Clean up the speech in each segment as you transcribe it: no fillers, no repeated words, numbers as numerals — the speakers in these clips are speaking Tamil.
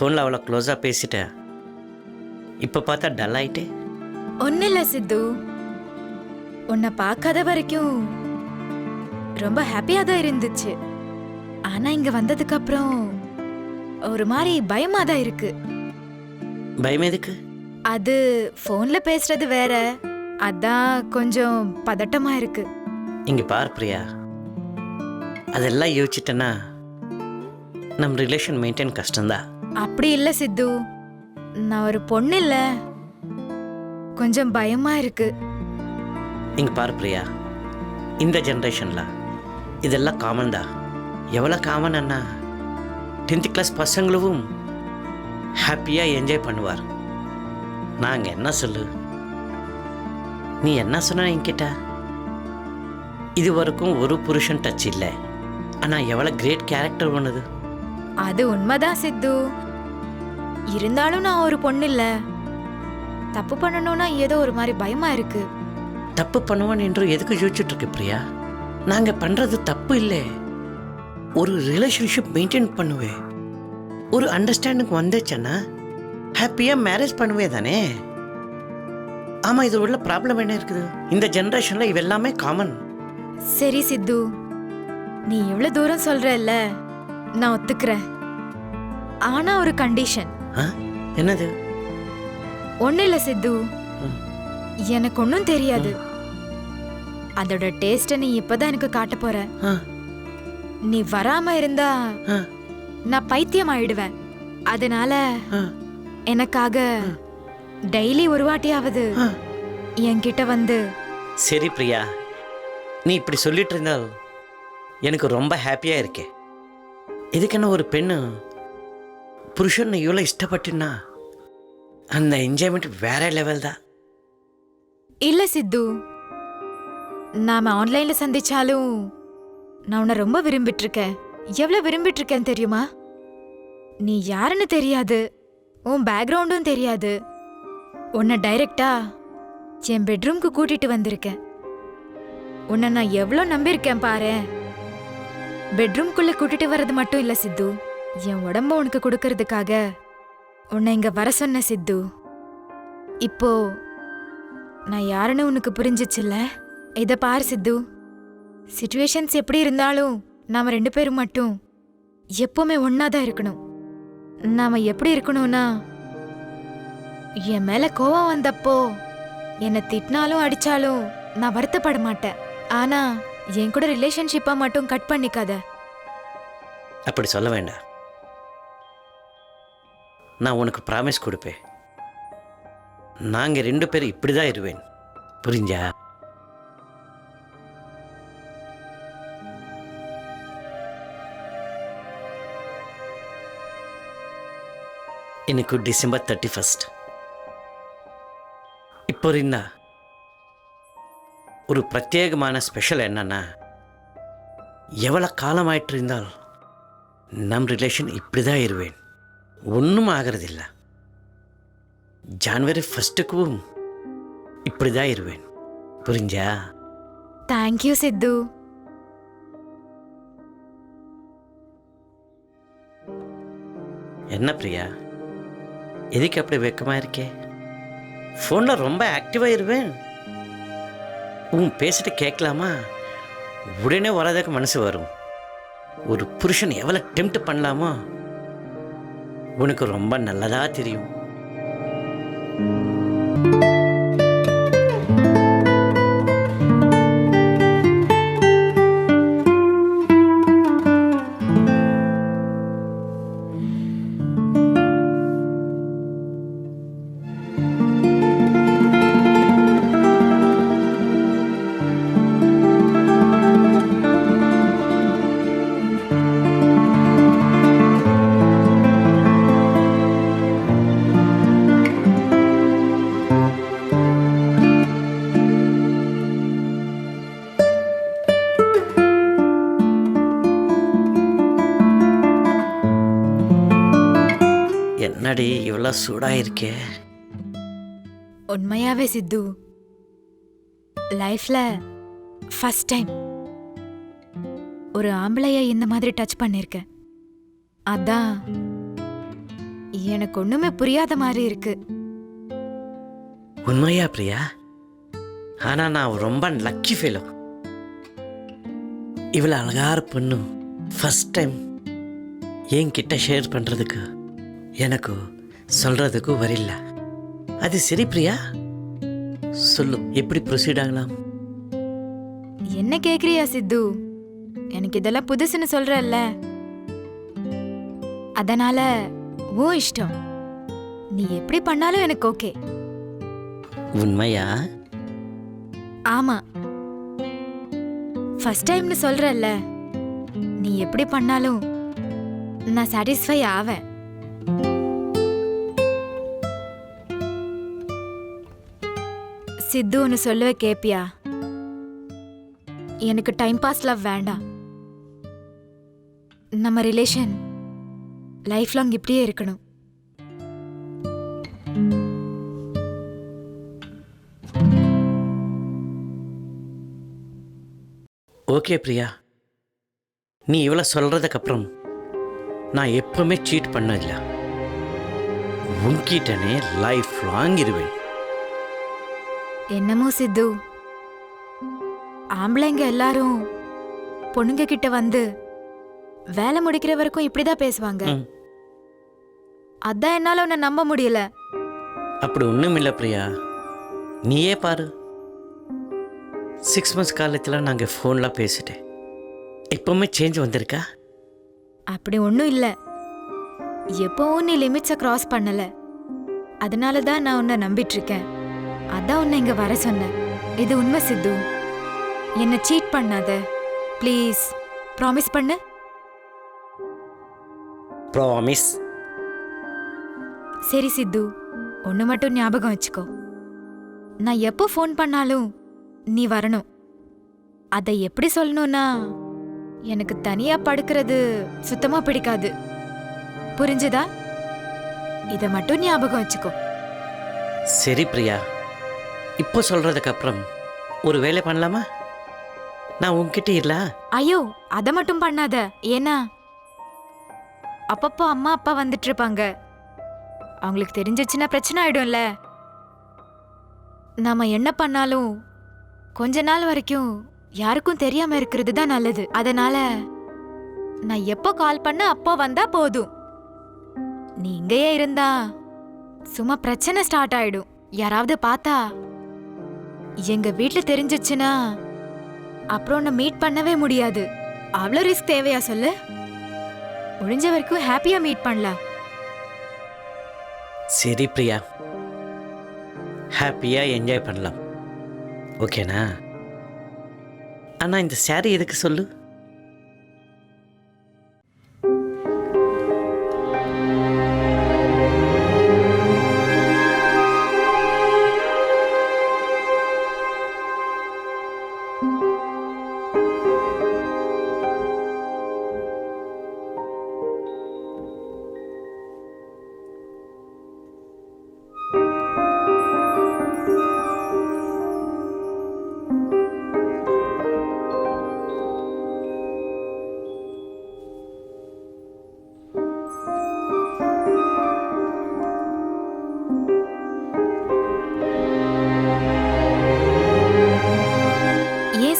ஃபோனில் அவ்வளோ க்ளோஸாக பேசிட்டேன், இப்போ பார்த்தா டல் ஆயிட்டே. ஒன்னும் இல்ல சித்து, உன்னை பார்க்காத வரைக்கும் ரொம்ப ஹாப்பியா தான் இருந்துச்சு. ஆனா இங்க வந்ததுக்கு அப்புறம் ஒரு மாதிரி பயமா தான் இருக்கு. பயம் எதுக்கு? அது ஃபோன்ல பேசுறது வேற, அதான் கொஞ்சம் பதட்டமா இருக்கு. இங்கே பார் பிரியா, அதெல்லாம் யோசிச்சிட்டேன்னா நம்ம ரிலேஷன் மெயின்டைன் கஷ்டம்தான். அப்படி இல்ல சித்து, நான் ஒரு பொண்ணு இல்ல, கொஞ்சம் பயமா இருக்கு. இங்கே பார் பிரியா, இந்த ஜென்ரேஷனில் இதெல்லாம் காமன் தான். எவ்வளோ காமன் அண்ணா, 10th கிளாஸ் பசங்களும் ஹாப்பியாக என்ஜாய் பண்ணுவார். நாங்கள் என்ன சொல்லு, நீ என்ன சொன்ன என்கிட்ட? இது வரைக்கும் ஒரு புருஷன் டச் இல்லை, ஆனால் எவ்வளோ கிரேட் கேரக்டர் பண்ணுது. அது உண்மைதான் சித்து, இருந்தாலும் நான் ஒரு பொண்ணு இல்ல, தப்பு பண்ணணும்னா ஏதோ ஒரு மாதிரி பயமா இருக்கு. தப்பு பண்ணுவான் என்று எதுக்கு யோசிச்சுட்டு இருக்கு பிரியா? நாங்கள் பண்ணுறது தப்பு இல்லை. ஒரு ரிலேஷன்ஷிப் மெயின்டைன் பண்ணுவே, ஒரு அண்டர்ஸ்டாண்டிங் வந்துச்சுன்னா ஹாப்பியாக மேரேஜ் பண்ணுவே தானே. ஆமாம், இது உள்ள ப்ராப்ளம் என்ன இருக்குது? இந்த ஜென்ரேஷனில் இவெல்லாமே காமன். சரி சித்து, நீ எவ்வளவு தூரம் சொல்றல்ல, நான் ஒத்துக்கிறேன். ஆனா ஒரு கண்டிஷன். என்னது? ஒன்னும் இல்ல சித்து, எனக்கு ஒன்னும் தெரியாது. அதோட டேஸ்ட நீ இப்பதான் எனக்கு காட்ட போற. நீ வராம இருந்தா நான் பைத்தியம் ஆயிடுவேன். அதனால எனக்காக டெய்லி ஒரு வாட்டியாவது என்கிட்ட வந்து. சரி பிரியா, நீ இப்படி சொல்லிட்டு இருந்தால் எனக்கு ரொம்ப ஹாப்பியா இருக்கே. இதுக்குன்னு ஒரு பெண்ணு புருஷன் இவ்வளோ இஷ்டப்பட்டுன்னா அந்த என்ஜாய்மெண்ட் வேற லெவல் தான். இல்ல சித்து, நாம ஆன்லைன்ல சந்திச்சாலும் நான் உன்னை ரொம்ப விரும்பிட்டு இருக்கேன். எவ்வளவு விரும்பிட்டு இருக்கேன் தெரியுமா? நீ யாருன்னு தெரியாது, உன் பேக்ரவுண்டும் தெரியாது. உன்னை டைரக்டா என் பெட்ரூம்க்கு கூட்டிட்டு வந்திருக்கேன். உன்னை நான் எவ்வளோ நம்பியிருக்கேன் பாரு. பெட்ரூம்குள்ள கூட்டிட்டு வர்றது மட்டும் இல்ல சித்து, என் உடம்ப உனக்கு கொடுக்கறதுக்காக உன்னை இங்க வர சொன்ன சித்து. இப்போ நான் யாருன்னு உனக்கு புரிஞ்சிச்சுல்ல? இத பாரு சித்து, சிச்சுவேஷன்ஸ் எப்படி இருந்தாலும் நாம 2 பேரும் மட்டும் எப்பவுமே ஒன்னாதான் இருக்கணும். நாம எப்படி இருக்கணும்னா, என் மேல கோவம் வந்தப்போ என்னை திட்டினாலும் அடிச்சாலும் நான் வருத்தப்பட மாட்டேன். ஆனா என் கூட ரிலேஷன்ஷிப்பா மட்டும் கட் பண்ணிக்காத. அப்படி சொல்ல வேண்டாம். நான் உனக்கு ப்ராமிஸ் கொடுப்பேன், நாங்கள் 2 பேரும் இப்படி தான் இருவேன். புரிஞ்சா? இன்னைக்கு டிசம்பர் 31. இப்போ இருந்தா ஒரு பிரத்யேகமான ஸ்பெஷல் என்னன்னா, எவ்வளோ காலமாயிட்டு இருந்தால் நம் ரிலேஷன் இப்படி தான் இருவேன், ஒன்றும் ஆகிறதில்ல. ஜனவரி 1க்கும் இப்படி தான் இருவேன். புரிஞ்சா? தேங்க்யூ சித்து. என்ன பிரியா, எதுக்கு அப்படி வெக்கமா இருக்கே? ஃபோனில் ரொம்ப ஆக்டிவாக இருவேன். உன் பேசிட்டு கேட்கலாமா, உடனே வராதக்கு மனசு வரும். ஒரு புருஷன் எவ்வளோ டெம்ப்ட் பண்ணலாமோ உனக்கு ரொம்ப நல்லதா தெரியும். என்னடி இவ்வளோ சூடாக இருக்கே? உண்மையாவே சித்து, லைஃப்ல ஃபர்ஸ்ட் டைம் ஒரு ஆம்பளைய இந்த மாதிரி டச் பண்ணிருக்கேன். அதான் எனக்கு ஒண்ணுமே புரியாத மாதிரி இருக்கு. உண்மையா பிரியா? ஆனா நான் ரொம்ப லக்கி ஃபீலோ. இவ்வளோ அழகார பொண்ணு ஃபர்ஸ்ட் டைம் என்கிட்ட ஷேர் பண்ணுறதுக்கு எனக்கு சொல்கிறதுக்கு வரல. அது சரி பிரியா, சொல்லு எப்படி ப்ரொசீட் ஆகலாம்? என்ன கேக்குறியா சித்து? எனக்கு இதெல்லாம் புதுசுன்னு சொல்றல்ல, அதனால உன் இஷ்டம். நீ எப்படி பண்ணாலும் எனக்கு ஓகே. உண்மையா? ஆமா, ஃபர்ஸ்ட் டைம்னு சொல்றல்ல, நீ எப்படி பண்ணாலும் நான் சாட்டிஸ்ஃபை ஆவேன். சித்து ஒன்னு சொல்லுவ கேப்பியா? எனக்கு டைம் பாஸ் லவ் வேண்டாம். நம்ம ரிலேஷன் லைஃப் லாங் இப்படியே இருக்கணும். ஓகே பிரியா, நீ இவ்வளோ சொல்கிறதுக்கப்புறம் நான் எப்பவுமே சீட் பண்ணதில்லை. உன்கிட்டனே லைஃப் லாங் இருவேன். என்னமோ சித்து, ஆம்பளைங்க எல்லாரும் பொண்ணுங்க கிட்ட வந்து வேலை முடிக்கிற வரைக்கும் இப்படிதான் பேசுவாங்க. அதான் என்னால உன்னை நம்ப முடியல. அப்படி ஒன்றும் இல்லை பிரியா, நீயே பாரு. 6 months காலத்தில் நாங்கள் ஃபோன்லாம் பேசிட்டேன். எப்பவுமே சேஞ்ச் வந்திருக்கா? அப்படி ஒன்றும் இல்லை. எப்பவும் நீ லிமிட்ஸை கிராஸ் பண்ணல, அதனால தான் நான் உன்னை நம்பிட்டு இருக்கேன். அதான் உன்னை இங்க வர சொன்னேன். இது உண்மை சித்து. என்ன சீட் பண்ணாத ப்ளீஸ். ப்ராமிஸ் பண்ணு. ப்ராமிஸ். சரி சித்து, ஒன்று மட்டும் ஞாபகம் வச்சுக்கோ. நான் எப்போ ஃபோன் பண்ணாலும் நீ வரணும். அதை எப்படி சொல்லணும்னா, எனக்கு தனியா படுக்கிறது சுத்தமா பிடிக்காது. புரிஞ்சுதா? இதை மட்டும் ஞாபகம் வச்சுக்கோ. சரி பிரியா, இப்போ சொல்கிறதுக்கு அப்புறம் ஒரு வேலை பண்ணலாமா? நான் உன்கிட்ட இல்ல. ஐயோ, அதை மட்டும் பண்ணாத. ஏன்னா அப்பப்போ அம்மா அப்பா வந்துட்டு இருப்பாங்க. அவங்களுக்கு தெரிஞ்சிச்சுன்னா பிரச்சனை ஆயிடும்ல. நாம என்ன பண்ணாலும் கொஞ்ச நாள் வரைக்கும் யாருக்கும் தெரியாம இருக்கிறது தான் நல்லது. அதனால நான் எப்போ கால் பண்ண அப்போ வந்தா போதும். நீ இங்கேயே இருந்தா சும்மா பிரச்சனை ஸ்டார்ட் ஆயிடும். யாராவது பார்த்தா எங்க வீட்டுல தெரிஞ்சிச்சுன்னா அப்புறம் உன்னை மீட் பண்ணவே முடியாது. அவ்வளோ ரிஸ்க் தேவையா சொல்லு? முடிஞ்ச வரைக்கும் ஹாப்பியா மீட் பண்ணலாம். சரி பிரியா, ஹாப்பியாக என்ஜாய் பண்ணலாம். ஓகேண்ணா? ஆனால் இந்த சாரி எதுக்கு சொல்லு?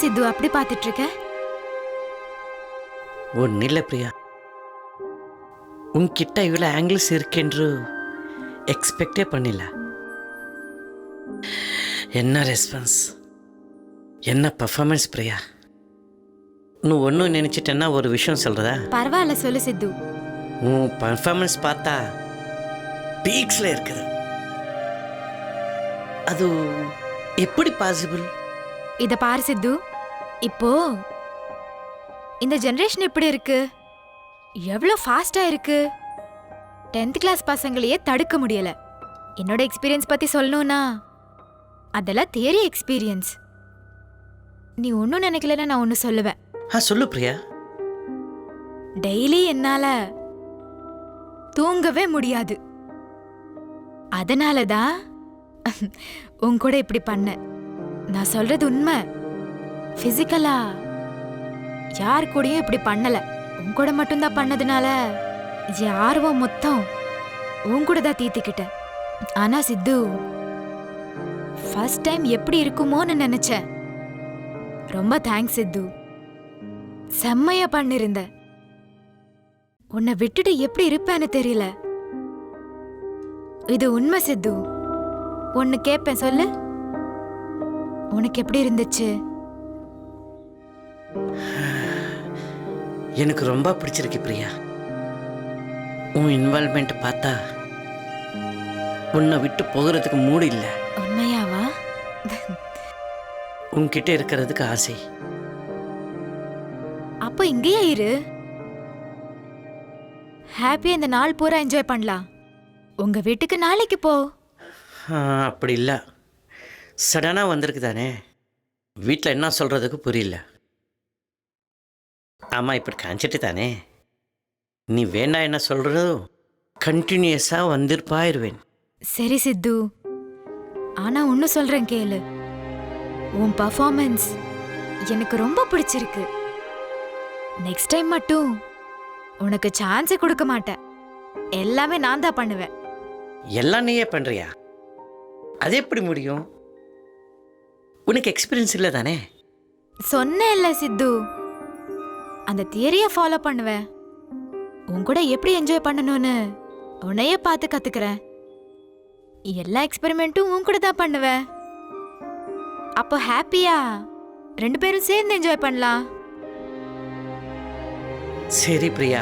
சித்து அப்படி பார்த்துட்டு இருக்க? ஒன்றும் இல்லை பிரியா, உன்கிட்ட இவ்வளோ ஆங்கிள்ஸ் இருக்கென்று எக்ஸ்பெக்டே பண்ணல. என்ன ரெஸ்பான்ஸ், என்ன பர்ஃபார்மன்ஸ் பிரியா! நீ ஒன்றும் நினச்சிட்டேன்னா ஒரு விஷயம் சொல்கிறதா? பரவாயில்ல, சொல்லு சித்து. உன் பர்ஃபார்மன்ஸ் பார்த்தா பீக்ஸில் இருக்குது. அது எப்படி பாசிபிள்? இத பாரு சித்து, இப்போ இந்த ஜெனரேஷன் எப்படி இருக்கு, எவ்வளோ ஃபாஸ்டா இருக்கு. 10th கிளாஸ் பசங்களையே தடுக்க முடியல. என்னோட எக்ஸ்பீரியன்ஸ் பத்தி சொல்லணும்னா அதெல்லாம் தியரி எக்ஸ்பீரியன்ஸ். நீ ஒன்றும் நினைக்கலன்னா நான் ஒன்று சொல்லுவேன். சொல்லு பிரியா. டெய்லி என்னால தூங்கவே முடியாது. அதனாலதான் உன் கூட இப்படி பண்ண. நான் சொல்றது உண்மை. பிசிக்கலா யார் கூடயும் இப்படி பண்ணல. உன் கூட மட்டும்தான் பண்ணதுனால என் ஆர்வம் மொத்தம் உன் கூட தான் தீர்த்திக்கிட்டேன். ஆனா சித்து, ஃபர்ஸ்ட் டைம் எப்படி இருக்குமோன்னு நினைச்சேன். ரொம்ப தேங்க்ஸ் சித்து. செம்மையா பண்ணிருந்த. உன்னை விட்டுட்டு எப்படி இருப்பேன்னு தெரியல. இது உண்மை சித்து. ஒன்னு கேட்பேன், சொல்லு. உனக்கு எப்படி இருந்துச்சு? எனக்கு ரொம்ப பிடிச்சிருக்கு பிரியா. உன் இன்வால்மெண்ட் பார்த்தா உன்னை விட்டு போகிறதுக்கு மூடு இல்லை. உண்மையாவா? உன்கிட்ட இருக்கிறதுக்கு ஆசை. அப்போ இங்கேயே இரு. ஹாப்பியா இந்த நாள் பூரா என்ஜாய் பண்ணலாம். உங்க வீட்டுக்கு நாளைக்கு போ. அப்படி இல்லை, சடனாக வந்திருக்கு தானே. வீட்டில் என்ன சொல்கிறதுக்கு புரியல. ஆமாம், இப்படி காஞ்சிட்டு தானே. நீ வேண்டாம் என்ன சொல்கிறதோ கண்டினியூஸாக வந்திருப்பாயிருவேன். சரி சித்து, ஆனா ஒன்னு சொல்றேன் கேளு. உன் பர்ஃபார்மன்ஸ் எனக்கு ரொம்ப பிடிச்சிருக்கு. நெக்ஸ்ட் டைம் மட்டும் உனக்கு சான்ஸே கொடுக்க மாட்டேன். எல்லாமே நான் தான் பண்ணுவேன். எல்லாம் நீயே பண்ணுறியா? அது எப்படி முடியும்? உனக்கு எக்ஸ்பீரியன்ஸ் இல்லை தானே. சொன்னேன்ல சித்து, அந்த தியரியை ஃபாலோ பண்ணுவேன். உன் கூட எப்படி என்ஜாய் பண்ணணும்னு உன்னையே பார்த்து கத்துக்கிறேன். எல்லா எக்ஸ்பெரிமெண்ட்டும் உன் கூட தான் பண்ணுவேன். அப்போ ஹாப்பியா 2 பேரும் சேர்ந்து என்ஜாய் பண்ணலாம். சரி பிரியா,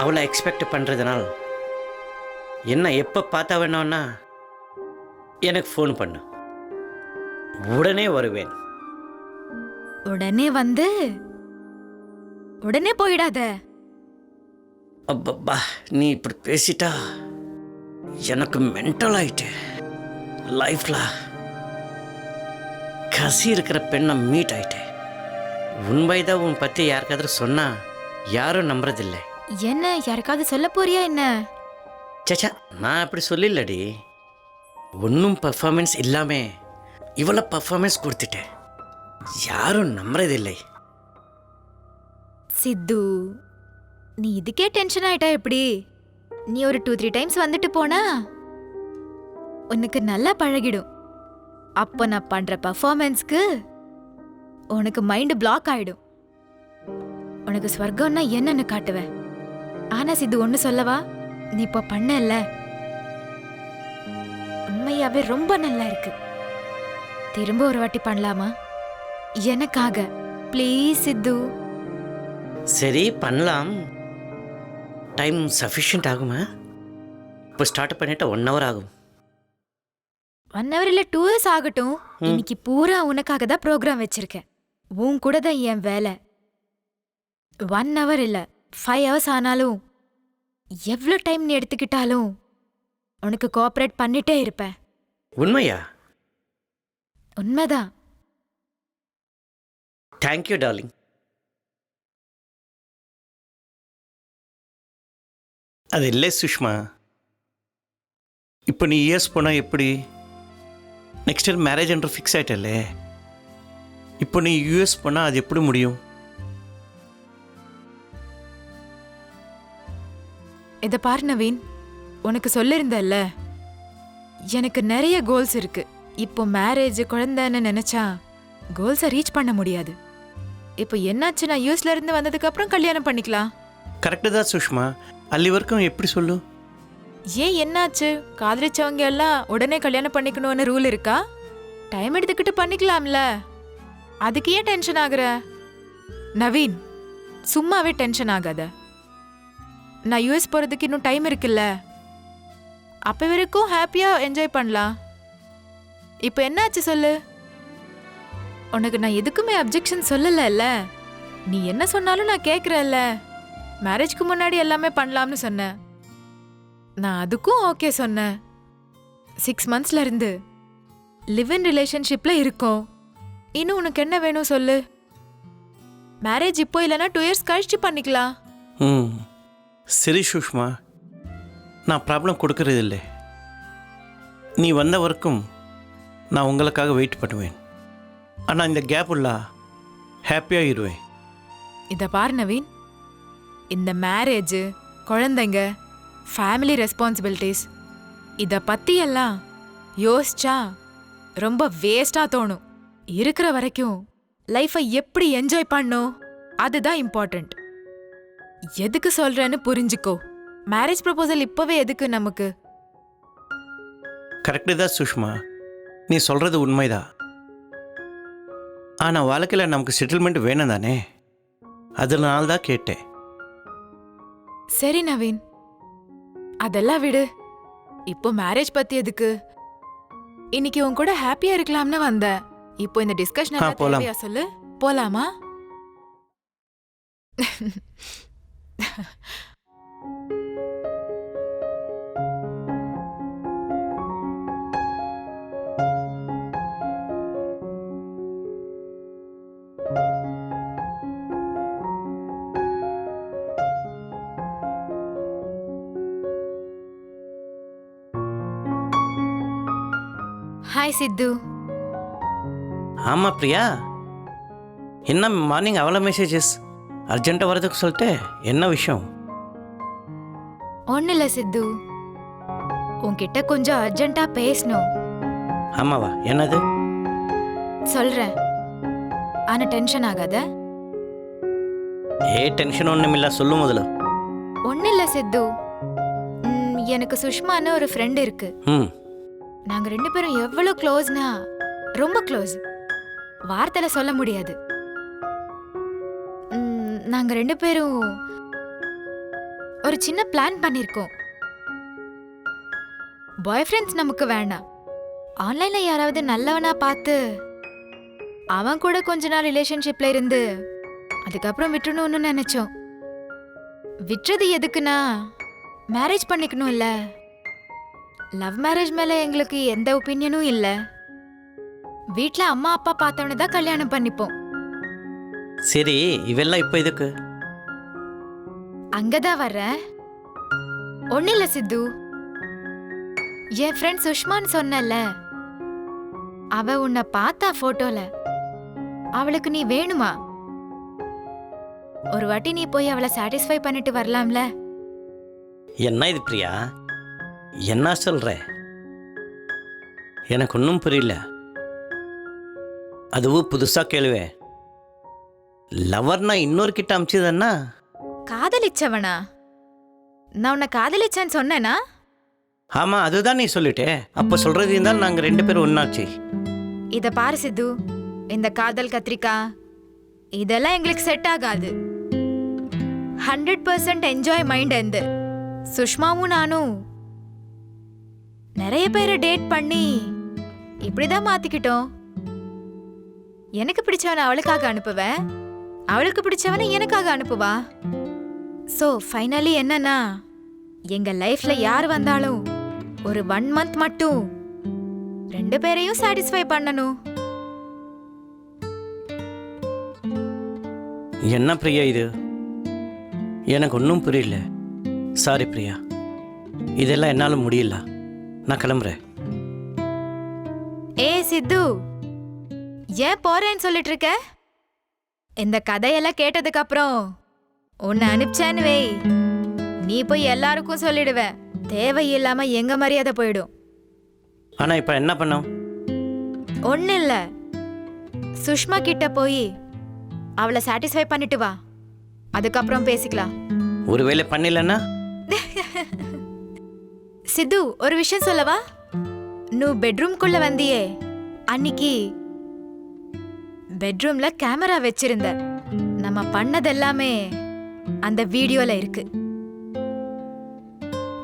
அவளை எக்ஸ்பெக்ட் பண்ணுறதுனால என்ன எப்போ பார்த்தா வேணும்னா எனக்கு ஃபோன் பண்ணு, உடனே வருவேன். உடனே வந்து உடனே போயிடாத. அப்பப்பா, நீ இப்படி பேசிட்டா எனக்கு மென்டல் ஆயிட்டு. லைஃப்ல கசி இருக்கிற பெண்ணை மீட் ஆயிட்டேன். உண்மைதான் உன் பற்றி யாருக்காவது சொன்னா யாரும் நம்புறதில்லை. என்ன, யாருக்காவது சொல்ல போறியா என்ன? சச்சா, நான் அப்படி சொல்லில்லடி. ஒன்றும் பர்ஃபார்மன்ஸ் இல்லாம இவ்வளோ பர்ஃபார்மன்ஸ் கொடுத்துட்டேன். யாரும் நம்புறதில்லை. சித்து, நீ இதுக்கே டென்ஷன் ஆயிட்டா எப்படி? நீ ஒரு 2-3 டைம்ஸ் வந்துட்டு போனா உனக்கு நல்லா பழகிடும். அப்போ நான் பண்ற பர்ஃபார்மன்ஸ்க்கு உனக்கு மைண்ட் பிளாக் ஆயிடும். உனக்கு ஸ்வர்க்கம்னா என்னன்னு காட்டுவேன். ஆனா சித்து, ஒன்னு சொல்லவா? நீ இப்போ பண்ணல, உண்மையாவே ரொம்ப நல்லா இருக்கு. திரும்ப ஒரு வாட்டி பண்ணலாமா? எனக்காக ப்ளீஸ் சித்து. சரி, பண்ணலாம். டைம் சஃபிஷியன்ட் ஆகுமா? இப்போ ஸ்டார்ட் பண்ணிட்டு 1 hour ஆகும். 1 hour இல்ல 2 hours ஆகட்டும். இன்னைக்கு பூரா உனக்காக தான் ப்ரோக்ராம் வச்சிருக்கேன். உன் கூட தான் என் வேலை. 1 hour இல்ல 5 hours ஆனாலும் எவ்வளோ டைம் நீ எடுத்துக்கிட்டாலும் உனக்கு கோஆப்ரேட் பண்ணிட்டே இருப்பேன். உண்மையா? உண்மைதான். Thank you darling. அது இல்லை சுஷ்மா, இப்போ நீ யூஎஸ் போனால் எப்படி? நெக்ஸ்ட் இயர் மேரேஜ் என்று ஃபிக்ஸ் ஆகிட்டல்ல. இப்போ நீ யூஎஸ் போனால் அது எப்படி முடியும்? இதை பாரு நவீன், உனக்கு சொல்லிருந்தல்ல, எனக்கு நிறைய கோல்ஸ் இருக்கு. இப்போ மேரேஜ், குழந்தைன்னு நினைச்சா கோல்ஸை ரீச் பண்ண முடியாது. இப்போ என்னாச்சு, நான் யூஎஸ்ல இருந்து வந்ததுக்கு அப்புறம் கல்யாணம் பண்ணிக்கலாம். கரெக்டு தான் சுஷ்மா, அள்ளி வரைக்கும் எப்படி சொல்லு? ஏன், என்னாச்சு? காதலிச்சவங்க எல்லாம் உடனே கல்யாணம் பண்ணிக்கணும்னு ரூல் இருக்கா? டைம் எடுத்துக்கிட்டு பண்ணிக்கலாம்ல. அதுக்கு ஏன் டென்ஷன் ஆகுற? நவீன், சும்மாவே டென்ஷன் ஆகாத. நான் யூஎஸ் போறதுக்கு இன்னும் டைம் இருக்குல்ல. அப்ப வரைக்கும் ஹாப்பியா என்ஜாய் பண்ணலாம். இப்போ என்னாச்சு சொல்லு? உனக்கு நான் எதுக்குமே அப்ஜெக்ஷன் சொல்லல. நீ என்ன சொன்னாலும் நான் கேட்கறேன்ல. மேரேஜ்க்கு முன்னாடி எல்லாமே பண்ணலாம்னு சொன்னேன். நான் அதுக்கும் ஓகே சொன்னேன். 6 monthsல இருந்து லிவ் இன் ரிலேஷன்ஷிப்ல இருக்கோம். இன்னும் உனக்கு என்ன வேணும் சொல்லு? மேரேஜ் இப்போ இல்லைன்னா 2 years கழிச்சு பண்ணிக்கலாம். சரி சுஷ்மா, நான் ப்ராப்ளம் கொடுக்கறது இல்லை. நீ வந்த வரைக்கும் நான் உங்களுக்காக வெயிட் பண்ணுவேன். ஆனால் இந்த கேப் உள்ள ஹாப்பியாக இருவேன். இதை பாரு நவீன், இந்த மேரேஜ், குழந்தைங்க ஃபேமிலி ரெஸ்பான்சிபிலிட்டிஸ் இதை பத்தி எல்லாம் யோசிச்சா ரொம்ப வேஸ்டா தோணும். இருக்கிற வரைக்கும் லைஃபை எப்படி என்ஜாய் பண்ணும் அதுதான் இம்பார்ட்டன்ட். எதுக்கு சொல்றேன்னு புரிஞ்சுக்கோ. மேரேஜ் ப்ரப்போசல் இப்பவே எதுக்கு நமக்கு? கரெக்டு தான் சுஷ்மா, நீ சொல்கிறது உண்மைதான். ஆனால் வாழ்க்கையில் நமக்கு செட்டில்மெண்ட் வேணும் தானே, அதனால தான் கேட்டேன். சரி நவீன், அதெல்லாம் விடு. இப்போ மேரேஜ் பத்தி எதுக்கு? இன்னைக்கு உன் கூட ஹாப்பியா இருக்கலாம்னு வந்தேன். இப்போ இந்த டிஸ்கஷன் போலாம். தேவையா சொல்லு? போலாமா? ஹாய் சித்து. ஆமாம் பிரியா, என்ன மார்னிங் அவ்வளோ மெசேஜஸ் அர்ஜென்ட்டாக வரதுக்கு சொல்லிட்டு என்ன விஷயம்? ஒன்னும் இல்ல சித்து, உன்கிட்ட கொஞ்சம் அர்ஜென்ட்டா பேசணும். ஆமாவா, என்னது? சொல்றேன், ஆனா டென்ஷன் ஆகாத. டென்ஷன் ஒன்றுமில்ல, சொல்லும் முதல்ல. ஒன்னும் இல்ல சித்து, எனக்கு சுஷ்மான்னு ஒரு ஃப்ரெண்ட் இருக்கு. ம், நாங்க 2 பேரும் எவ்வளவு க்ளோஸ்னா ரொம்ப க்ளோஸ், வார்த்தையில சொல்ல முடியாது. நாங்க 2 பேரும் ஒரு சின்ன பிளான் பண்ணிருக்கோம். பாய் ஃப்ரெண்ட்ஸ் நமக்கு வேண்டாம், ஆன்லைன்ல யாராவது நல்லவனா பார்த்து அவன் கூட கொஞ்ச நாள் ரிலேஷன்ஷிப்ல இருந்து அதுக்கப்புறம் விட்டுணும்னு நினைச்சோம். விட்டுறது எதுக்குன்னா மேரேஜ் பண்ணிக்கணும் இல்ல. லவ் மேரேஜ் மேல எங்களுக்கு எந்த ஒப்பீனியனும் இல்ல. வீட்ல அம்மா அப்பா பார்த்தவன தான் கல்யாணம் பண்ணிப்போம். சரி, இவெல்லாம் இப்போ இதுக்கு? அங்கதான் வர்ற. ஒன்னும் இல்ல சித்து, என் ஃப்ரெண்ட் சுஷ்மான்னு சொன்னல, அவ உன்னை பார்த்தா போட்டோல. அவளுக்கு நீ வேணுமா? ஒரு வாட்டி நீ போய் அவளை சாட்டிஸ்ஃபை பண்ணிட்டு வரலாம்ல? என்ன இது பிரியா, என்ன சொல்ற? எனக்கு ஒன்றும் புரியல. அதுவும் புதுசாக கேளுவே. லவர்னா இன்னொரு கிட்ட அமிச்சதுன்னா? காதலிச்சவனா? நான் உன்னை காதலிச்சேன்னு சொன்னேனா? ஆமாம், அதுதான் நீ சொல்லிட்டே. அப்போ சொல்கிறது இருந்தாலும் நாங்கள் 2 பேரும் ஒன்றாச்சு. இத பாரு சித்து, இந்த காதல் கத்திரிக்காய் இதெல்லாம் எங்களுக்கு செட் ஆகாது. 100% என்ஜாய் மைண்ட் எந்த சுஷ்மாவும் நானும் நிறைய பேரை டேட் பண்ணி இப்படிதான் மாத்திக்கிட்டோம். எனக்கு பிடிச்சவனை அவளுக்காக அனுப்புவேன், அவளுக்கு பிடிச்சவனை எனக்காக அனுப்புவா. சோ ஃபைனலி என்னன்னா, எங்க லைஃப்ல யார் வந்தாலும் ஒரு 1 மந்த் மட்டும் 2 பேரையும் சாட்டிஸ்ஃபை பண்ணணும். என்ன பிரியா இது? எனக்கு ஒன்றும் புரியல. சாரி பிரியா, இதெல்லாம் என்னால் முடியல. நான் கிளம்புறேன். ஏ சித்து, ஏன் போறேன்னு சொல்லிட்டு இருக்க? இந்த கதையெல்லாம் கேட்டதுக்கு அப்புறம் உன்னை அனுப்பிச்சேன்னு வை, நீ போய் எல்லாருக்கும் சொல்லிடுவ. தேவையில்லாம எங்க மரியாதை போயிடும். ஆனால் இப்போ என்ன பண்ணோம்? ஒன்னும் இல்ல, சுஷ்மா கிட்ட போய் அவளை சாட்டிஸ்ஃபை பண்ணிட்டு வா, அதுக்கப்புறம் பேசிக்கலாம். ஒருவேளை பண்ணிடலன்னா? சித்து, ஒரு விஷயம் சொல்லவா? நீ பெட்ரூம்குள்ள வந்தியே அன்னிக்கு பெட்ரூம்ல கேமரா வச்சிருந்த. நம்ம பண்ணதெல்லாமே அந்த வீடியோல இருக்கு.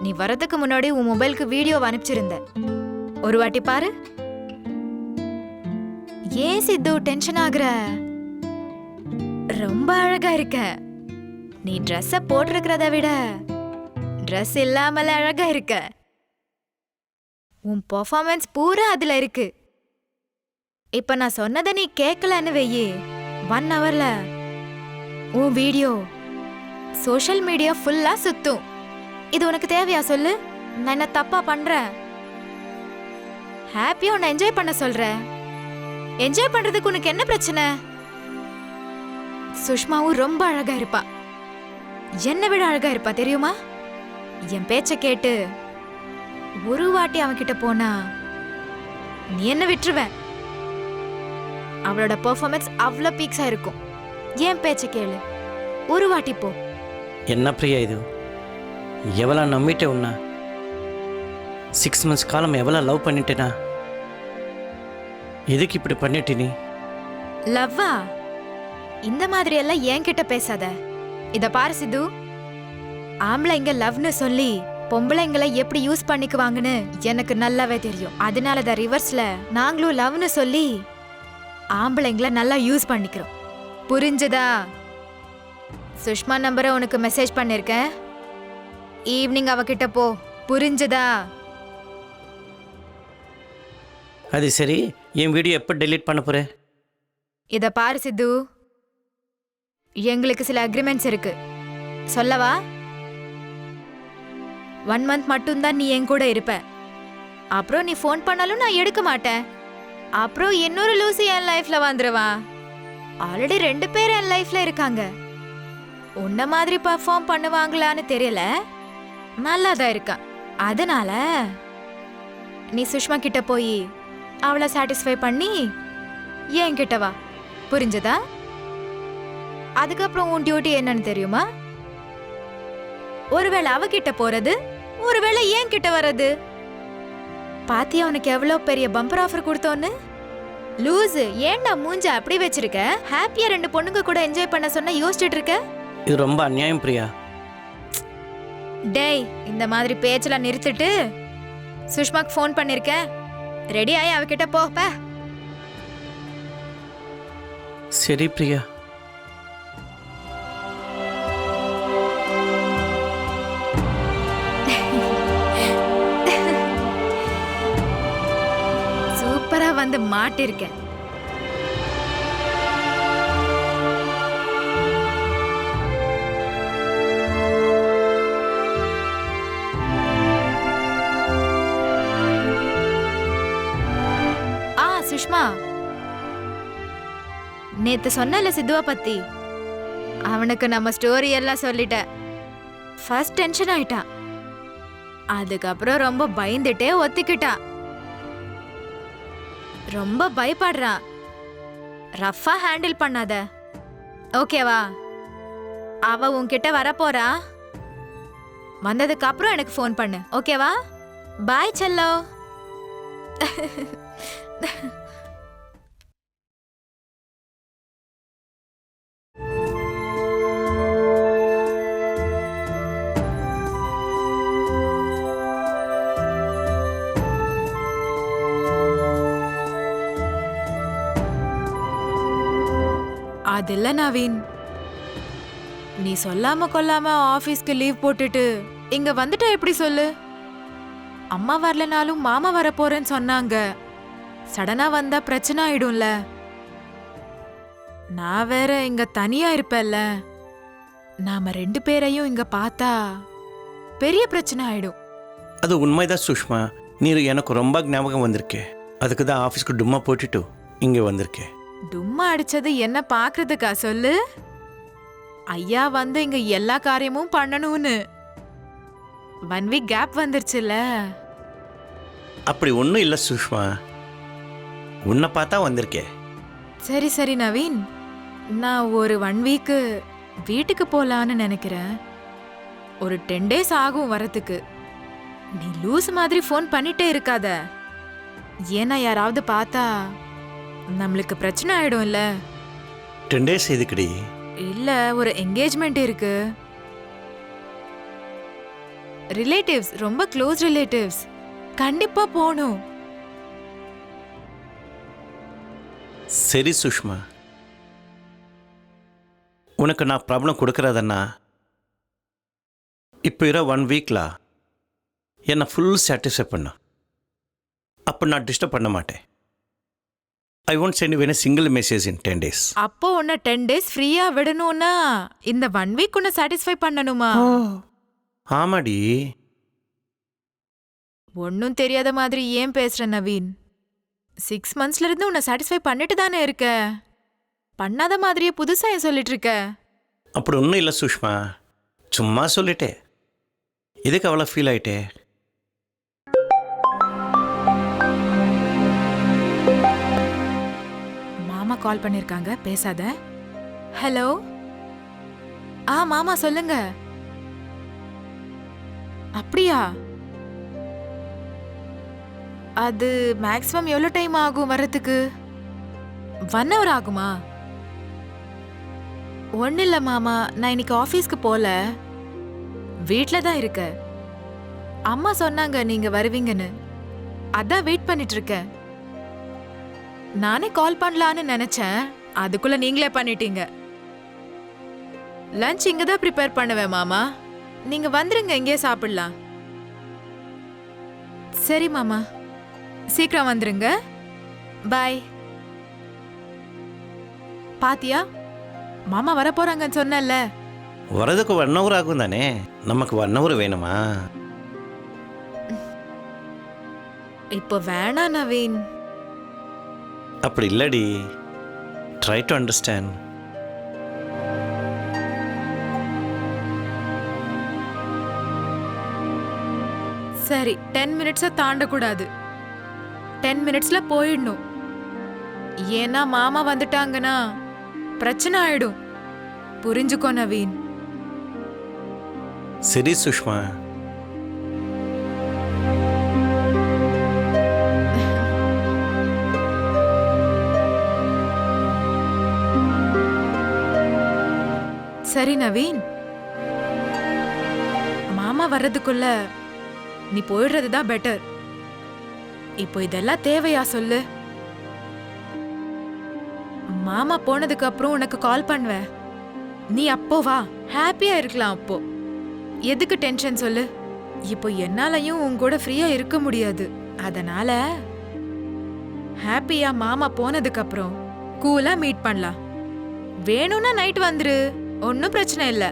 நீ வரதுக்கு முன்னாடி உன் மொபைலுக்கு வீடியோ அனுப்பிச்சிருந்த. ஒரு வாட்டி பாரு. ஏன் சித்து டென்ஷன் ஆகுற? ரொம்ப அழகா இருக்க. நீ ட்ரெஸ்ஸ போட்டிருக்கிறத விட ட்ரெஸ் இல்லாமல அழகா இருக்க. உன் பெர்ஃபார்மன்ஸ் பூரா அதுல இருக்கு. இப்ப நான் சொன்னதை நீ கேட்கலன்னு வெயி, 1 ஹவர்ல உன் வீடியோ சோஷியல் மீடியா ஃபுல்லா சுத்தும். இது உனக்கு தேவையா சொல்லு? நான் என்ன தப்பா பண்றேன்? ஹாப்பியா உன்னை என்ஜாய் பண்ண சொல்றேன். என்ஜாய் பண்றதுக்கு உனக்கு என்ன பிரச்சனை? சுஷ்மாவும் ரொம்ப அழகா இருப்பா, என்னை விட அழகா இருப்பா தெரியுமா? என் பேச்ச கேட்டு ஒரு வாட்டி அவன்கிட்ட போனா நீ என்ன விட்டுருவ. அவளோட பெர்ஃபார்மன்ஸ் அவ்வளோ பீக்ஸா இருக்கும். என் பேச்ச கேளு, ஒரு வாட்டி போ. என்ன பிரியா இது? எவ்வளோ நம்பிட்டே உன்னா? 6 months காலம் எவ்வளோ லவ் பண்ணிட்டேனா? எதுக்கு இப்படி பண்ணிட்டு நீ? லவ்வா? இந்த மாதிரி எல்லாம் என்கிட்ட பேசாத. இத பாரு சித்து, ஆம்பளைங்க லவ்னு சொல்லி பொம்பளைங்களை எப்படி யூஸ் பண்ணிக்குவாங்கன்னு எனக்கு நல்லாவே தெரியும். அதனால தான் ரிவர்ஸ்ல நாங்களும் லவ்னு சொல்லி ஆம்பளைங்களை நல்லா யூஸ் பண்ணிக்கிறோம். புரிஞ்சதா? சுஷ்மா நம்பரை உனக்கு மெசேஜ் பண்ணிருக்கேன். ஈவினிங் அவகிட்ட போ. புரிஞ்சதா? அது சரி, என் வீடியோ எப்போ டெலீட் பண்ண போற? இத பாரு சித்து, எங்களுக்கு சில அக்ரிமெண்ட்ஸ் இருக்கு. சொல்லவா? 1 month மட்டும்தான் நீ என் கூட இருப்ப. அப்புறம் நீ ஃபோன் பண்ணாலும் நான் எடுக்க மாட்டேன். அப்புறம் இன்னொரு லூசி என் லைஃப்ல வந்துருவா. ஆல்ரெடி 2 பேர் என் லைஃப்ல இருக்காங்க. உன்ன மாதிரி பர்ஃபார்ம் பண்ணுவாங்களான்னு தெரியல, நல்லாதான் இருக்கா. அதனால நீ சுஷ்மா கிட்ட போய் அவளை சாட்டிஸ்ஃபை பண்ணி என்கிட்ட வா. புரிஞ்சதா? அதுக்கப்புறம் உன் டியூட்டி என்னன்னு தெரியுமா? ஒருவேளை அவகிட்ட போறது, ஒருவேளை என் கிட்ட வர்றது. பாத்தியா உனக்கு எவ்வளவு பெரிய பம்பர் ஆஃபர் கொடுத்தோன்னு? லூசு, ஏன்டா மூஞ்ச அப்படி வச்சிருக்க? ஹாப்பியா 2 பொண்ணுங்க கூட என்ஜாய் பண்ண சொன்னா யோசிச்சுட்டு இருக்க? இது ரொம்ப அநியாயம் பிரியா. டேய், இந்த மாதிரி பேச்செல்லாம் நிறுத்திட்டு சுஷ்மாக்கு ஃபோன் பண்ணிருக்கேன். ரெடி ஆயி அவகிட்ட போப்ப. சரி பிரியா. சூப்பரா வந்து மாட்டிருக்கேன். சுஷ்மா, நேத்து சொன்னல சித்துவ பத்தி, அவனுக்கு நம்ம ஸ்டோரி எல்லாம் சொல்லிட்ட. ஃபர்ஸ்ட் டென்ஷன் ஆயிட்டான். அதுக்கப்புறம் ரொம்ப பயந்துட்டே ஒத்துக்கிட்டான். ரொம்ப பயப்படுறான். ரஃபா ஹேண்டில் பண்ணாத, ஓகேவா? அவ உன்கிட்ட வரப்போறா. வந்ததுக்கு அப்புறம் எனக்கு ஃபோன் பண்ணு, ஓகேவா? பாய் செல்லோ. அதில்ல நவீன், நீ சொல்லாம கொல்லாம ஆபீஸ்க்கு லீவ் போட்டுட்டு இங்க வந்துட்ட எப்படி சொல்லு? அம்மா வரலனாலும் மாமா வர போறேன்னு சொன்னாங்க. சடனா வந்தா பிரச்சனை ஆயிடும்ல. நான் வேற இங்க தனியா இருப்பேன்ல. நாம 2 பேரையும் இங்க பார்த்தா பெரிய பிரச்சனை ஆயிடும். அது உண்மைதான் சுஷ்மா. நீ எனக்கு ரொம்ப ஞாபகம் வந்திருக்கே. அதுக்கு தான் ஆஃபீஸ்க்கு டும்மா போட்டுட்டு இங்கே வந்திருக்கேன். டும்மா அடிச்சது என்ன பாக்குறதுக்கா சொல்லு? ஐயா வந்து இங்க எல்லா காரியமும் பண்ணணும்னு 1 week கேப் வந்துருச்சுல. அப்படி ஒன்றும் இல்லை சுஷ்மா, உன்னை பார்த்தா வந்திருக்கே. சரி சரி நவீன், நான் ஒரு 1 week வீட்டுக்கு போலான்னு நினைக்கிறேன். ஒரு 10 days ஆகும் வரத்துக்கு. நீ லூஸ் மாதிரி ஃபோன் பண்ணிட்டே இருக்காத. ஏன்னா யாராவது பார்த்தா நம்மளுக்கு பிரச்சனை ஆயிடும்ல. 10 days எதுக்குடி? இல்ல, ஒரு என்கேஜ்மெண்ட் இருக்கு. ரிலேட்டிவ்ஸ், ரொம்ப க்ளோஸ் ரிலேட்டிவ்ஸ். கண்டிப்பா போணும். சரி சுஷ்மா, உனக்கு நான் ப்ராப்ளம் கொடுக்கறதன்னா இப்போ 1 weekல என்னை ஃபுல் சாட்டிஸ்ஃபை பண்ண. அப்போ நான் டிஸ்டர்ப் பண்ண மாட்டேன். I won't send you any single message in 10 days. அப்போ உன்னை 10 days ஃப்ரீயா விடணும்னா இந்த 1 week உன்னை சாட்டிஸ்ஃபை பண்ணணுமா? ஆமாடி. ஒன்னும் தெரியாத மாதிரி ஏன் பேசுற நவீன்? 6 monthsல இருந்து உன்னை சாட்டிஸ்ஃபை பண்ணிட்டு தானே இருக்க. பண்ணாத மாதிரியே புதுசா ஏன் சொல்லிட்டு இருக்க? அப்படி ஒன்றும் இல்லை சுஷ்மா, சும்மா சொல்லிட்டேன். எதுக்கு அவ்வளோ ஃபீல் ஆயிட்டே? மாமா கால் பண்ணிருக்காங்க, பேசாத. ஹலோ. மாமா சொல்லுங்க. அப்படியா? அது மேக்ஸிமம் எவ்வளோ டைம் ஆகும் வர்றதுக்கு? 1 hour ஆகுமா? ஒன்னும் இல்ல மாமா, நான் இன்னைக்கு ஆபீஸ்க்கு போல, வீட்ல தான் இருக்க. அம்மா சொன்னாங்க நீங்க வருவீங்கன்னு, அதான் வெயிட் பண்ணிட்டு இருக்கேன். நானே கால் பண்ணலான்னு நினைச்சேன், அதுக்குள்ள நீங்களே பண்ணிட்டீங்க. லஞ்ச் இங்க தான் ப்ரிப்பேர் பண்ணுவேன் மாமா, நீங்க வந்துருங்க, இங்கே சாப்பிடலாம். சரி மாமா, சீக்கிரம் வந்துருங்க. பாய். பாத்தியா, மாமா வர போறாங்கன்னு சொன்னல. வரதுக்கு 1 hour ஆகும் தானே, நமக்கு 1 hour வேணுமா? இப்போ வேணா நவீன். அப்படி இல்லடி, ட்ரை டு அண்டர்ஸ்டாண்ட். சரி, 10 minutes தாண்டக்கூடாது. 10 minutesல போயிடணும். ஏன்னா மாமா வந்துட்டாங்கன்னா பிரச்சனை ஆயிடும். புரிஞ்சுக்கோ நவீன். சரி சுஷ்மா. சரி நவீன், மாமா வர்றதுக்குள்ள நீ போயிடுறது தான் பெட்டர். இப்போ இதெல்லாம் தேவையா சொல்லு? மாமா போனதுக்கு அப்புறம் உனக்கு கால் பண்ணுவேன், நீ அப்போ வா, ஹாப்பியா இருக்கலாம். அப்போ எதுக்கு டென்ஷன் சொல்லு? இப்போ என்னாலயும் உன் கூட ஃப்ரீயா இருக்க முடியாது. அதனால ஹாப்பியா மாமா போனதுக்கு அப்புறம் கூலா மீட் பண்ணலாம். வேணும்னா நைட் வந்துரு, ஒன்னும் பிரச்சனை இல்ல.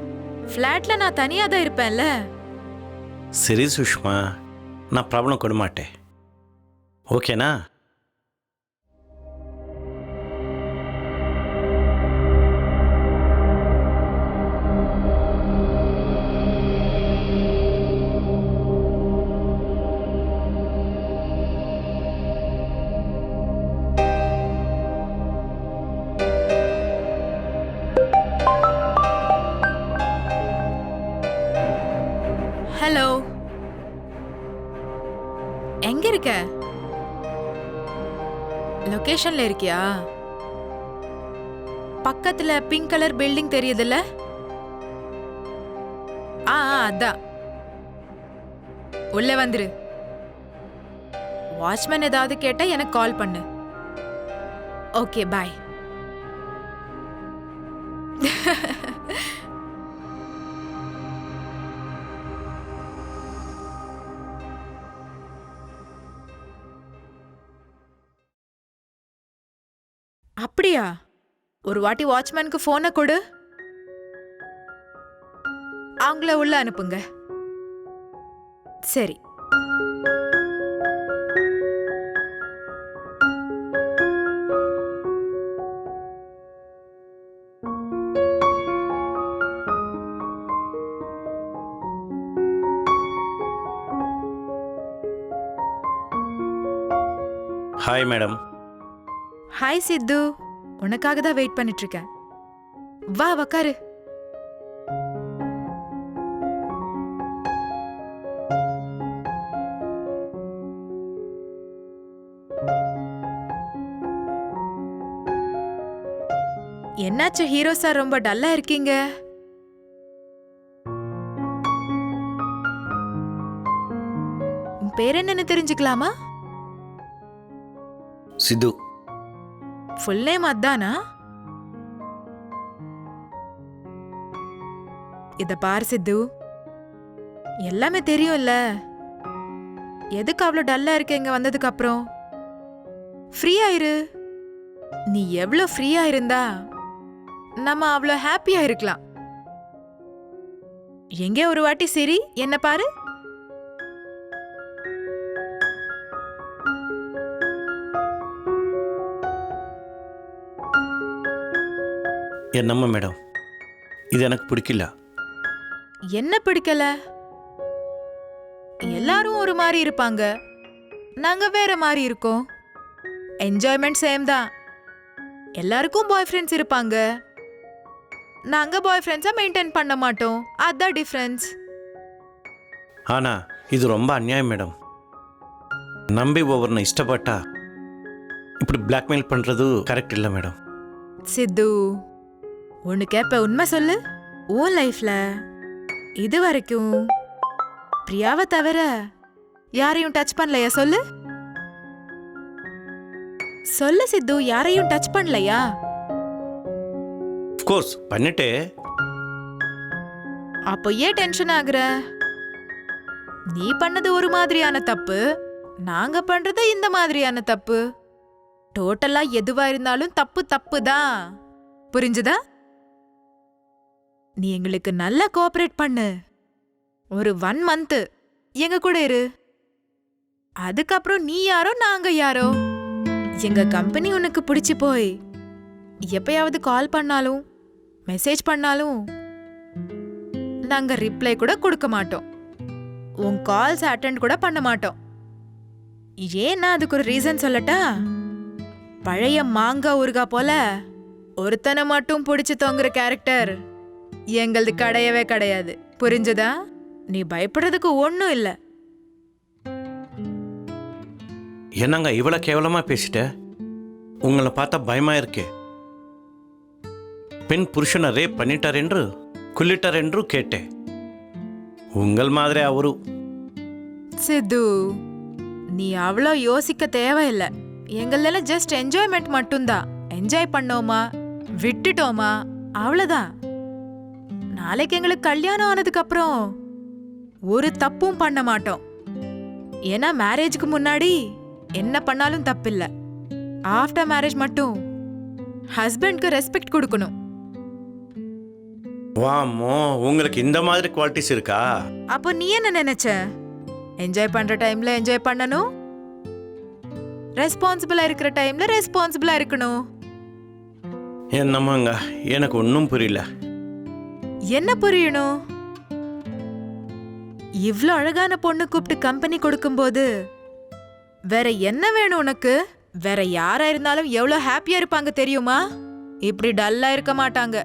ஃபிளாட்ல நான் தனியா தான் இருப்பேன்ல. சரி சுஷ்மா, நான் ப்ராப்ளம் கொடு மாட்டேன், ஓகேனா? ஹலோ, எங்க இருக்க? லொகேஷன்ல இருக்கியா? பக்கத்துல பிங்க் கலர் பில்டிங் தெரியுதுல்ல? அதான். உள்ள வந்துரு. வாட்ச்மேன் ஏதாவது கேட்டா எனக்கு கால் பண்ணு. ஓகே, பாய். அப்படியா? ஒரு வாட்டி வாட்ச்மேனுக்கு போனை கொடு, அவங்கள உள்ள அனுப்புங்க. சரி. Hi madam. ஹாய் சித்து, உனக்காக தான் வெயிட் பண்ணிட்டு இருக்கேன். வா, உக்காரு. என்னாச்சு ஹீரோ சார், ரொம்ப டல்லா இருக்கீங்க? உன் பேர் என்னன்னு தெரிஞ்சுக்கலாமா? சித்து. ஃபுல் நேம் அதானா? இத பார் சித்து, எல்லாமே தெரியும்ல. எதுக்கு அவ்வளோ டல்லா இருக்க இங்க வந்ததுக்கு அப்புறம்? ஃப்ரீயா இரு. நீ எவ்வளோ ஃப்ரீயா இருந்தா நம்ம அவ்வளோ ஹாப்பியா இருக்கலாம். எங்கே ஒரு வாட்டி சிரி, என்ன பாரு. என்னம்மா மேடம், இது எனக்கு பிடிக்கல. என்ன பிடிக்கல? மாதிரி இருப்பாங்க, நாங்க வேற மாதிரி இருக்கோம். என்ஜாய்மெண்ட் சேம் தான். எல்லாருக்கும் பாய் ஃப்ரெண்ட்ஸ் இருப்பாங்க, நாங்க பாய் ஃப்ரெண்ட்ஸா மெயின்டைன் பண்ண மாட்டோம். அதான் டிஃபரன்ஸ். ஆனா இது ரொம்ப அநியாயம் மேடம். நம்பி ஒவ்வொருன்னு இஷ்டப்பட்டா இப்படி பிளாக்மெயில் பண்றது கரெக்ட் இல்லை மேடம். சித்து, ஒன்னு கேப்ப, உண்மை சொல்லு. உன் லைஃப்ல இது வரைக்கும் பிரியாவை தவிர யாரையும் டச் பண்ணலையா? சொல்லு சொல்லு சித்து, யாரையும் டச் பண்ணலையா? கோர்ஸ் பண்ணிட்டே. அப்போ ஏன் டென்ஷன் ஆகுற? நீ பண்ணது ஒரு மாதிரியான தப்பு, நாங்க பண்றது இந்த மாதிரியான தப்பு. டோட்டலா எதுவா இருந்தாலும் தப்பு தப்பு தான். புரிஞ்சுதா? நீ எங்களுக்கு நல்லா கோஆபரேட் பண்ணு. ஒரு 1 month எங்க கூட இரு. அதுக்கப்புறம் நீ யாரோ நாங்க யாரோ. எங்க கம்பெனி உனக்கு பிடிச்சு போய் எப்பயாவது கால் பண்ணாலும் மெசேஜ் பண்ணாலும் நாங்க ரிப்ளை கூட கொடுக்க மாட்டோம். உன் கால்ஸ் அட்டெண்ட் கூட பண்ண மாட்டோம். ஏன்னா அதுக்கு ஒரு ரீசன் சொல்லட்டா? பழைய மாங்காய் ஊறுகா போல ஒருத்தனை மட்டும் பிடிச்சு தொங்குற கேரக்டர் எங்களது கிடையவே கிடையாது. புரிஞ்சுதா? நீ பயப்படுறதுக்கு ஒன்றும் இல்லை. என்னங்க இவ்வளவு கேவலமா பேசிட்ட? உங்களை பார்த்தா பயமா இருக்கே. பெண் புருஷனை ரேப் பண்ணிட்டார் என்று குள்ளிட்டார் என்று கேட்டேன். உங்கள் மாதிரி அவரு. சித்து, நீ அவ்வளோ யோசிக்க தேவையில்லை. எங்களெல்லாம் ஜஸ்ட் என்ஜாய்மெண்ட் மட்டும்தான். என்ஜாய் பண்ணோமா விட்டுட்டோமா அவ்வளோதான். நாளைக்கு எங்களுக்கு கல்யாணம் ஆனதுக்கு அப்புறம் ஒரு தப்பும் பண்ண மாட்டோம். ஏன்னா மேரேஜுக்கு முன்னாடி என்ன பண்ணாலும் தப்பில்லை. ஆஃப்டர் மேரேஜ் மட்டும் ஹஸ்பண்ட்க்கு ரெஸ்பெக்ட் கொடுக்கணும். வாமோ, உங்களுக்கு இந்த மாதிரி குவாலிட்டிஸ் இருக்கா? அப்போ நீ என்ன நினைச்ச? என்ஜாய் பண்ற டைம்ல என்ஜாய் பண்ணணும், ரெஸ்பான்சிபிளா இருக்கிற டைம்ல ரெஸ்பான்சிபிளா இருக்கணும். என்னமாங்க, எனக்கு ஒன்றும் புரியல. என்ன புரியணும்? இவ்ளோ அழகான பொண்ணு கூப்பிட்டு கம்பெனி கொடுக்கும்போது வேற என்ன வேணும் உனக்கு? வேற யாரா இருந்தாலும் எவ்வளவு ஹாப்பியா இருப்பாங்க தெரியுமா? இப்படி டல்லா இருக்க மாட்டாங்க.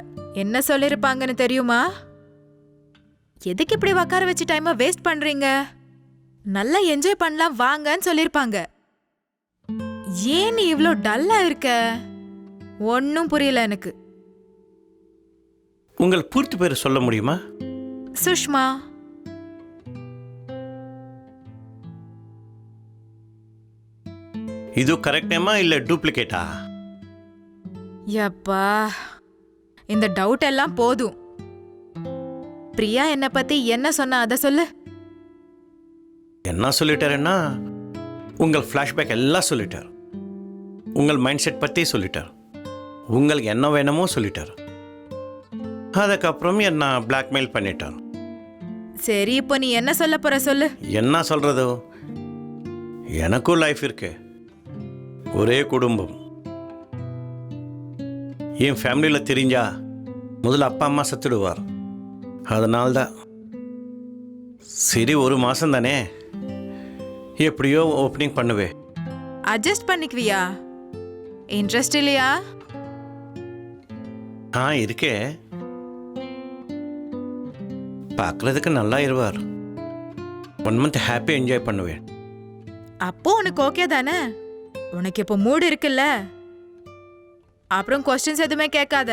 என்ன சொல்லிருப்பாங்கன்னு தெரியுமா? எதுக்கு இப்படி உட்கார வச்சு டைமை வேஸ்ட் பண்றீங்க? நல்லா என்ஜாய் பண்ணலாம் வாங்கன்னு சொல்லிருப்பாங்க. ஏன் நீ இவ்ளோ டல்லா இருக்க? ஒன்னும் புரியல எனக்கு. உங்கள் பூர்த்தி பேர் சொல்ல முடியுமா? சுஷ்மா. இது கரெக்ட் நேமா இல்ல டூப்ளிகேட்டா? யப்பா, இந்த டவுட் எல்லாம் போதும். பிரியா என்ன பத்தி என்ன சொன்னா அத சொல்லு. என்ன சொல்லிட்டாருன்னா, உங்கள் ஃப்ளாஷ்பேக் எல்லாம் சொல்லிட்டார். உங்கள் மைண்ட் செட் பற்றி சொல்லிட்டார். உங்களுக்கு என்ன வேணுமோ சொல்லிட்டார். அதுக்கப்புறம் என்ன பிளாக்மெயில் பண்ணிட்டார். சரி, இப்போ நீ என்ன சொல்ல போற சொல்லு. என்ன சொல்றது? எனக்கும் லைஃப் இருக்கு, ஒரே குடும்பம். என் ஃபேமிலியில் தெரிஞ்சா முதல்ல அப்பா அம்மா செத்துடுவார். அதனால்தான் சரி, ஒரு மாதம் தானே, எப்படியோ ஓப்பனிங் பண்ணுவே. அட்ஜஸ்ட் பண்ணிக்குவியா? இன்ட்ரெஸ்ட் இல்லையா? இருக்கே. பார்க்கறதுக்கு நல்லா இருவார். 1 month ஹாப்பி என்ஜாய் பண்ணுவேன். அப்போ உனக்கு ஓகே தானே? உனக்கு இப்போ மூடு இருக்குல்ல? அப்புறம் கொஸ்டின்ஸ் எதுவுமே கேட்காத,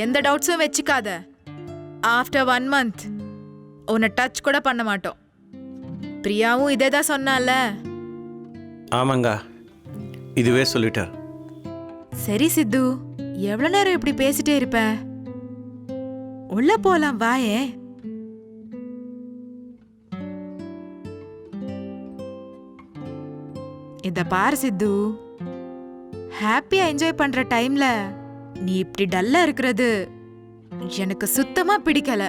எந்த டவுட்ஸும் வச்சுக்காத. ஆஃப்டர் 1 month உன்னை டச் கூட பண்ண மாட்டோம். பிரியாவும் இதே தான் சொன்னால. ஆமாங்க, இதுவே சொல்லிட்டார். சரி சித்து, எவ்வளவு நேரம் இப்படி பேசிட்டே இருப்ப? உள்ள போலாம் வாயே. இத பாரு சித்து, ஹாப்பியா என்ஜாய் பண்ற டைம்ல நீ இப்படி டல்லா இருக்கிறது எனக்கு சுத்தமா பிடிக்கல.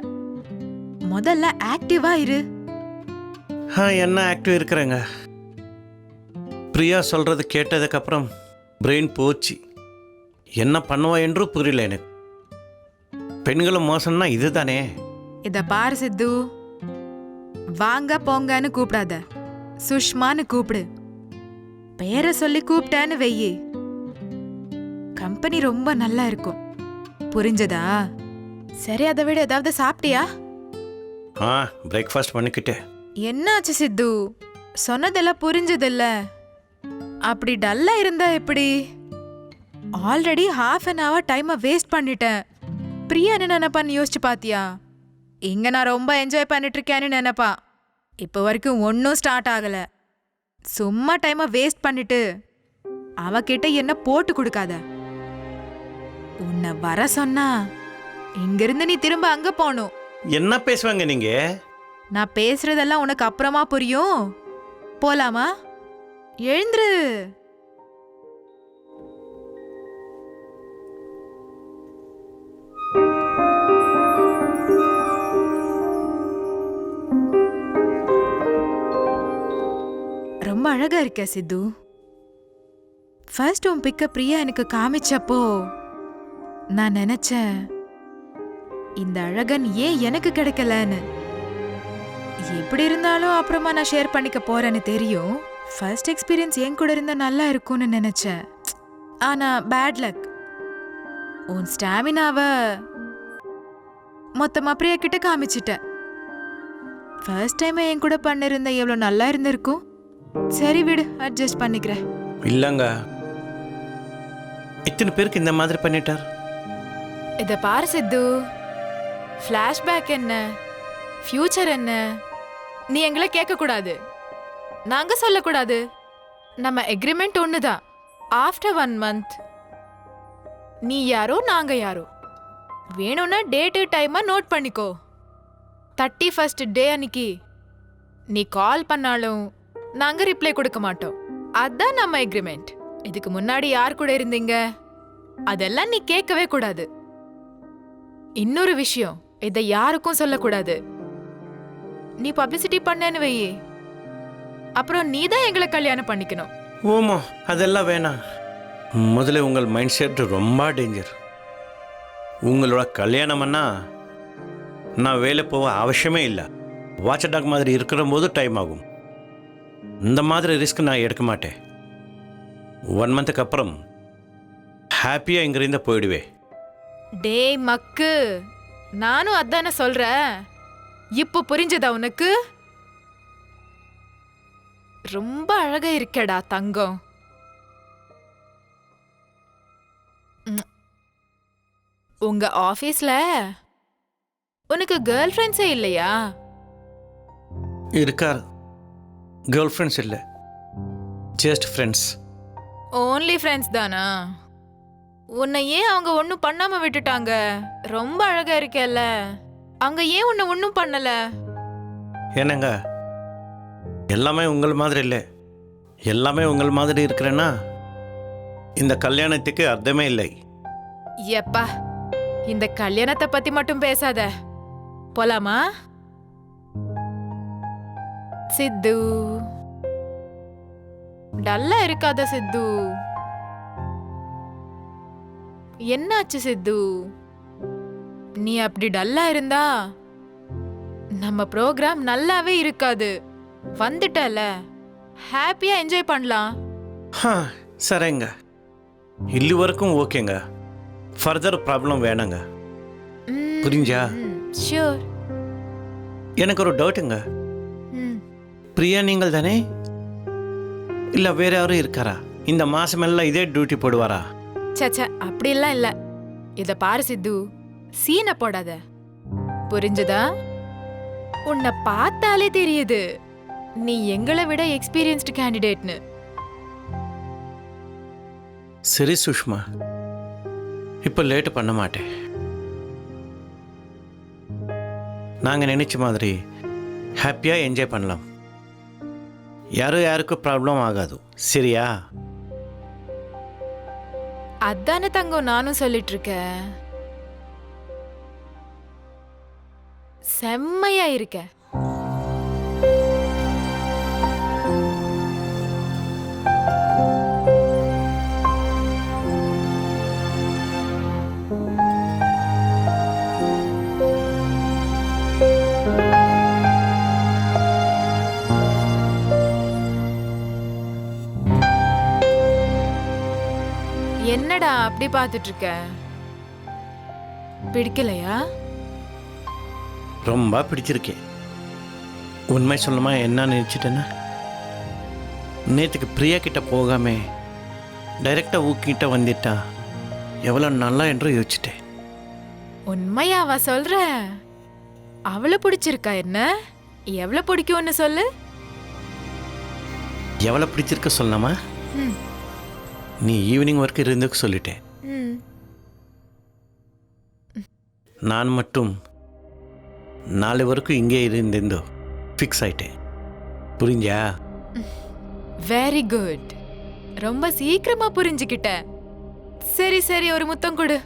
முதல்ல ஆக்டிவா இரு. என்ன ஆக்டிவ் இருக்கிறேங்க. பிரியா சொல்றது கேட்டதுக்கப்புறம் பிரெயின் போச்சு. என்ன பண்ணுவா என்று புரியல எனக்கு. பெண்களும் மோசம்னா இதுதானே. இத பாரு சித்து, வாங்க போங்கன்னு கூப்பிடாத. சுஷ்மான்னு கூப்பிடு. பேரை சொல்லி கூப்பிட்டேன்னு வெயி, கம்பெனி ரொம்ப நல்லா இருக்கும். புரிஞ்சதா? சரி, அதை விட ஏதாவது சாப்பிட்டியா? பிரேக்ஃபாஸ்ட் பண்ணிக்கிட்டேன். என்னாச்சு சித்து? சொன்னதெல்லாம் புரிஞ்சதில்ல. அப்படி டல்லா இருந்தா எப்படி? ஆல்ரெடி ½ டைமை வேஸ்ட் பண்ணிட்டேன். பிரியா என்ன நினைப்பான்னு யோசிச்சு பாத்தியா? இங்க நான் ரொம்ப என்ஜாய் பண்ணிட்டு இருக்கேன்னு நினைப்பா. இப்போ வரைக்கும் ஒன்றும் ஸ்டார்ட் ஆகல. சும்மா டைமை வேஸ்ட் பண்ணிட்டு அவகிட்ட என்ன போட்டு கொடுக்காத. உன்னை வர சொன்னா இங்கிருந்து நீ திரும்ப அங்க போகணும். என்ன பேசுவாங்க நீங்க? நான் பேசுறதெல்லாம் உனக்கு அப்புறமா புரியும். போலாமா? எழுந்துரு. ரொம்ப அழகா இருக்க சித்து. ஃபர்ஸ்ட் உன் பிக்க பிரியா எனக்கு காமிச்சப்போ நான் நினைச்சேன், இந்த அழகன் ஏன் எனக்கு கிடைக்கலன்னு. எப்படி இருந்தாலும் அப்புறமா நான் ஷேர் பண்ணிக்க போறேன்னு தெரியும். ஃபர்ஸ்ட் எக்ஸ்பீரியன்ஸ் என் கூட இருந்தா நல்லா இருக்கும்னு நினைச்சேன். ஆனா பேட் லக். உன் ஸ்டாமினாவ மொத்தமா பிரியா கிட்ட காமிச்சிட்ட. ஃபர்ஸ்ட் டைம் என் கூட பண்ணிருந்தா எவ்வளவு நல்லா இருந்திருக்கும். சரி விடு, அட்ஜஸ்ட் பண்ணிக்கிறேன். இல்லங்க, இத்தனை பேருக்கு இந்த மாதிரி பண்ணிட்டார். இத பாரு சித்து, ஃபிளாஷ்பேக் என்ன, ஃபியூச்சர் என்ன, நீ எங்களை கேட்க கூடாது, நாங்க சொல்லக்கூடாது. நம்ம எக்ரிமெண்ட் ஒண்ணுதான். ஆஃப்டர் 1 month நீ யாரோ நாங்க யாரோ. வேணும்னா டேட்டு டைமா நோட் பண்ணிக்கோ. 31st டே அன்னைக்கு நீ கால் பண்ணாலும் நாங்க ரிப்ளை கொடுக்க மாட்டோம். அதான் நம்ம எக்ரிமெண்ட். இதுக்கு முன்னாடி யார் கூட இருந்தீங்க அதெல்லாம் நீ கேட்கவே கூடாது. இன்னொரு விஷயம், இதை யாருக்கும் சொல்லக்கூடாது. நீ பப்ளிசிட்டி பண்ணேன்னு வையே, அப்புறம் நீ தான் எங்களை கல்யாணம் பண்ணிக்கணும். ஓமா, அதெல்லாம் வேணாம். முதல்ல உங்கள் மைண்ட் செட் ரொம்ப டேஞ்சர். உங்களோட கல்யாணம்னா நான் வேலை போக அவசியமே இல்லை. வாட்ச் டாக் மாதிரி இருக்கிற போது டைம் ஆகும். இந்த மாதிரி ரிஸ்க் நான் எடுக்க மாட்டேன். 1 monthக்கு அப்புறம் ஹாப்பியாக இங்கிருந்து போயிடுவே. டேய் மக்கு, நானும் அதானே சொல்றேன். இப்போ புரிஞ்சதா உனக்கு? ரொம்ப அழகா இருக்கடா தங்கம். உங்க ஆபீஸ்ல உனக்கு கேர்ள் ஃப்ரெண்ட்ஸே இல்லையா? இருக்கார். கேர்ள் ஃப்ரெண்ட்ஸ் இல்லை, ஜஸ்ட் ஃப்ரெண்ட்ஸ். ஓன்லி ஃப்ரெண்ட்ஸ் தானா? உன்னை ஏன் அவங்க ஒன்றும் பண்ணாம விட்டுட்டாங்க? ரொம்ப அழகா இருக்கேல்ல, அவங்க ஏன் உன்னை ஒன்றும் பண்ணல? என்னங்க, எல்லாமே உங்கள் மாதிரி இல்லை. எல்லாமே உங்கள் மாதிரி இருக்கிறேன்னா இந்த கல்யாணத்துக்கு அர்த்தமே இல்லை. எப்பா, இந்த கல்யாணத்தை பத்தி மட்டும் பேசாத. போலாமா? சித்து, டல்லா இருக்காத சித்து. என்னாச்சு சித்து? நீ அப்படி டல்லா இருந்தா நம்ம ப்ரோக்ராம் நல்லாவே இருக்காது. வந்துட்டல, ஹாப்பியா என்ஜாய் பண்ணலாம். சரிங்க, இல்லு வரைக்கும் ஓகேங்க. ஃபர்தர் ப்ராப்ளம் வேணாங்க. புரிஞ்சா? ஷூர். எனக்கு ஒரு டவுட்டுங்க. பிரியா நீங்கள் தானே, இல்லை வேற யாரும் இருக்காரா? இந்த மாசமெல்லாம் இதே டியூட்டி போடுவாரா? சச்சா, அப்படிலாம் இல்ல. இத பாரு சித்து, சீனை போடாத. புரிஞ்சதா? உன்னை பார்த்தாலே தெரியுது நீ எங்களை விட எக்ஸ்பீரியன்ஸ்டு கேண்டிடேட்னு. சரி சுஷ்மா, இப்போ லேட் பண்ண மாட்டேன். நாங்கள் நினைச்ச மாதிரி ஹாப்பியாக என்ஜாய் பண்ணலாம். யாருக்கும் ப்ராப்ளம் ஆகாது. சரியா? அதானே தங்கம் நானும் சொல்லிட்டு இருக்கேன். செம்மையா இருக்க. என்னடா அப்படி பார்த்துட்டு இருக்க? பிடிக்கலையா? ரொம்ப பிடிச்சிருக்கேன். உண்மை சொல்லுமா என்ன நினச்சிட்டேன்னா, நேற்றுக்கு பிரியா கிட்ட போகாம டைரெக்டாக ஊக்கிட்ட வந்துட்டா எவ்வளோ நல்லா என்று யோசிச்சிட்டேன். உண்மையாவா சொல்ற? அவளை பிடிச்சிருக்கா என்ன? எவ்வளவு பிடிக்கும்னு சொல்லு. எவ்வளோ பிடிச்சிருக்க சொல்லலாமா? ம், நீ ஈவினிங் ஒர்க் இருந்துக்கு சொல்லிட்டேன். ம். நான் மட்டும் 4 வரைக்கும் இங்கே இருந்தேந்தோ ஃபிக்ஸ் ஆயிட்டேன். புரிஞ்சா? Very good. ரொம்ப சீக்கிரமா புரிஞ்சுக்கிட்ட. சரி சரி, ஒரு முத்தம் கொடு.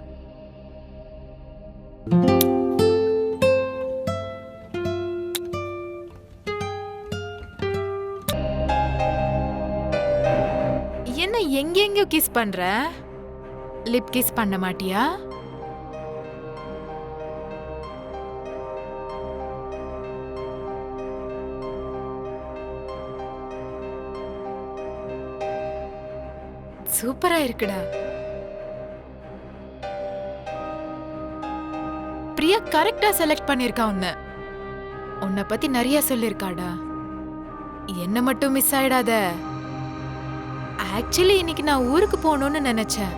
என்ன எங்கெங்கயோ கிஸ் பண்ற? லிப் கிஸ் பண்ண மாட்டியா? சூப்பரா இருக்குடா. பிரியா கரெக்டா செலக்ட் பண்ணிருக்கா உன்னை பத்தி நிறைய சொல்லிருக்காடா. என்ன மட்டும் மிஸ் ஆயிடாத. ஆக்சுவலி இன்னைக்கு நான் ஊருக்கு போகணும்னு நினைச்சேன்.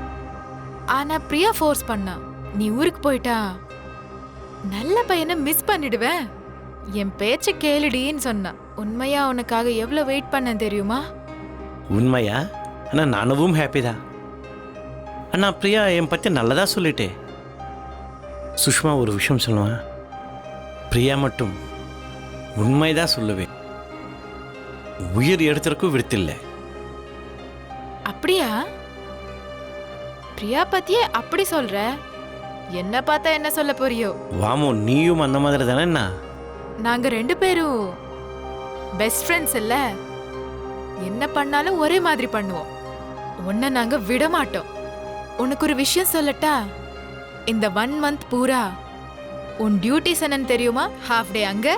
ஆனா பிரியா ஃபோர்ஸ் பண்ணா. நீ ஊருக்கு போயிட்டா நல்ல பையனை மிஸ் பண்ணிடுவேன். என் பேச்ச கேளுடின்னு சொன்னா. உண்மையா உனக்காக எவ்வளவு வெயிட் பண்ண தெரியுமா? உண்மையா? ஆனால் நானும் ஹாப்பி தான். அண்ணா பிரியா என் பற்றி நல்லதாக சொல்லிட்டேன். சுஷ்மா ஒரு விஷயம் சொல்லுவேன், பிரியா மட்டும் உண்மைதான் சொல்லுவேன். உயிர் எடுத்துருக்கும் விடுத்தில்லை. அப்படியா? பிரியா பத்தியே அப்படி சொல்ற? என்ன பார்த்தா என்ன சொல்ல போறியோ? வாமோ, நீயும் அந்த மாதிரி தானே? என்ன, நாங்க 2 பேரும் பெஸ்ட் ஃப்ரெண்ட்ஸ் இல்ல? என்ன பண்ணாலும் ஒரே மாதிரி பண்ணுவோம். உன்னை நாங்க விட மாட்டோம். உனக்கு ஒரு விஷயம் சொல்லட்டா? இந்த 1 மந்த் பூரா உன் டியூட்டிஸ் என்னன்னு தெரியுமா? ஹாஃப் டே அங்க,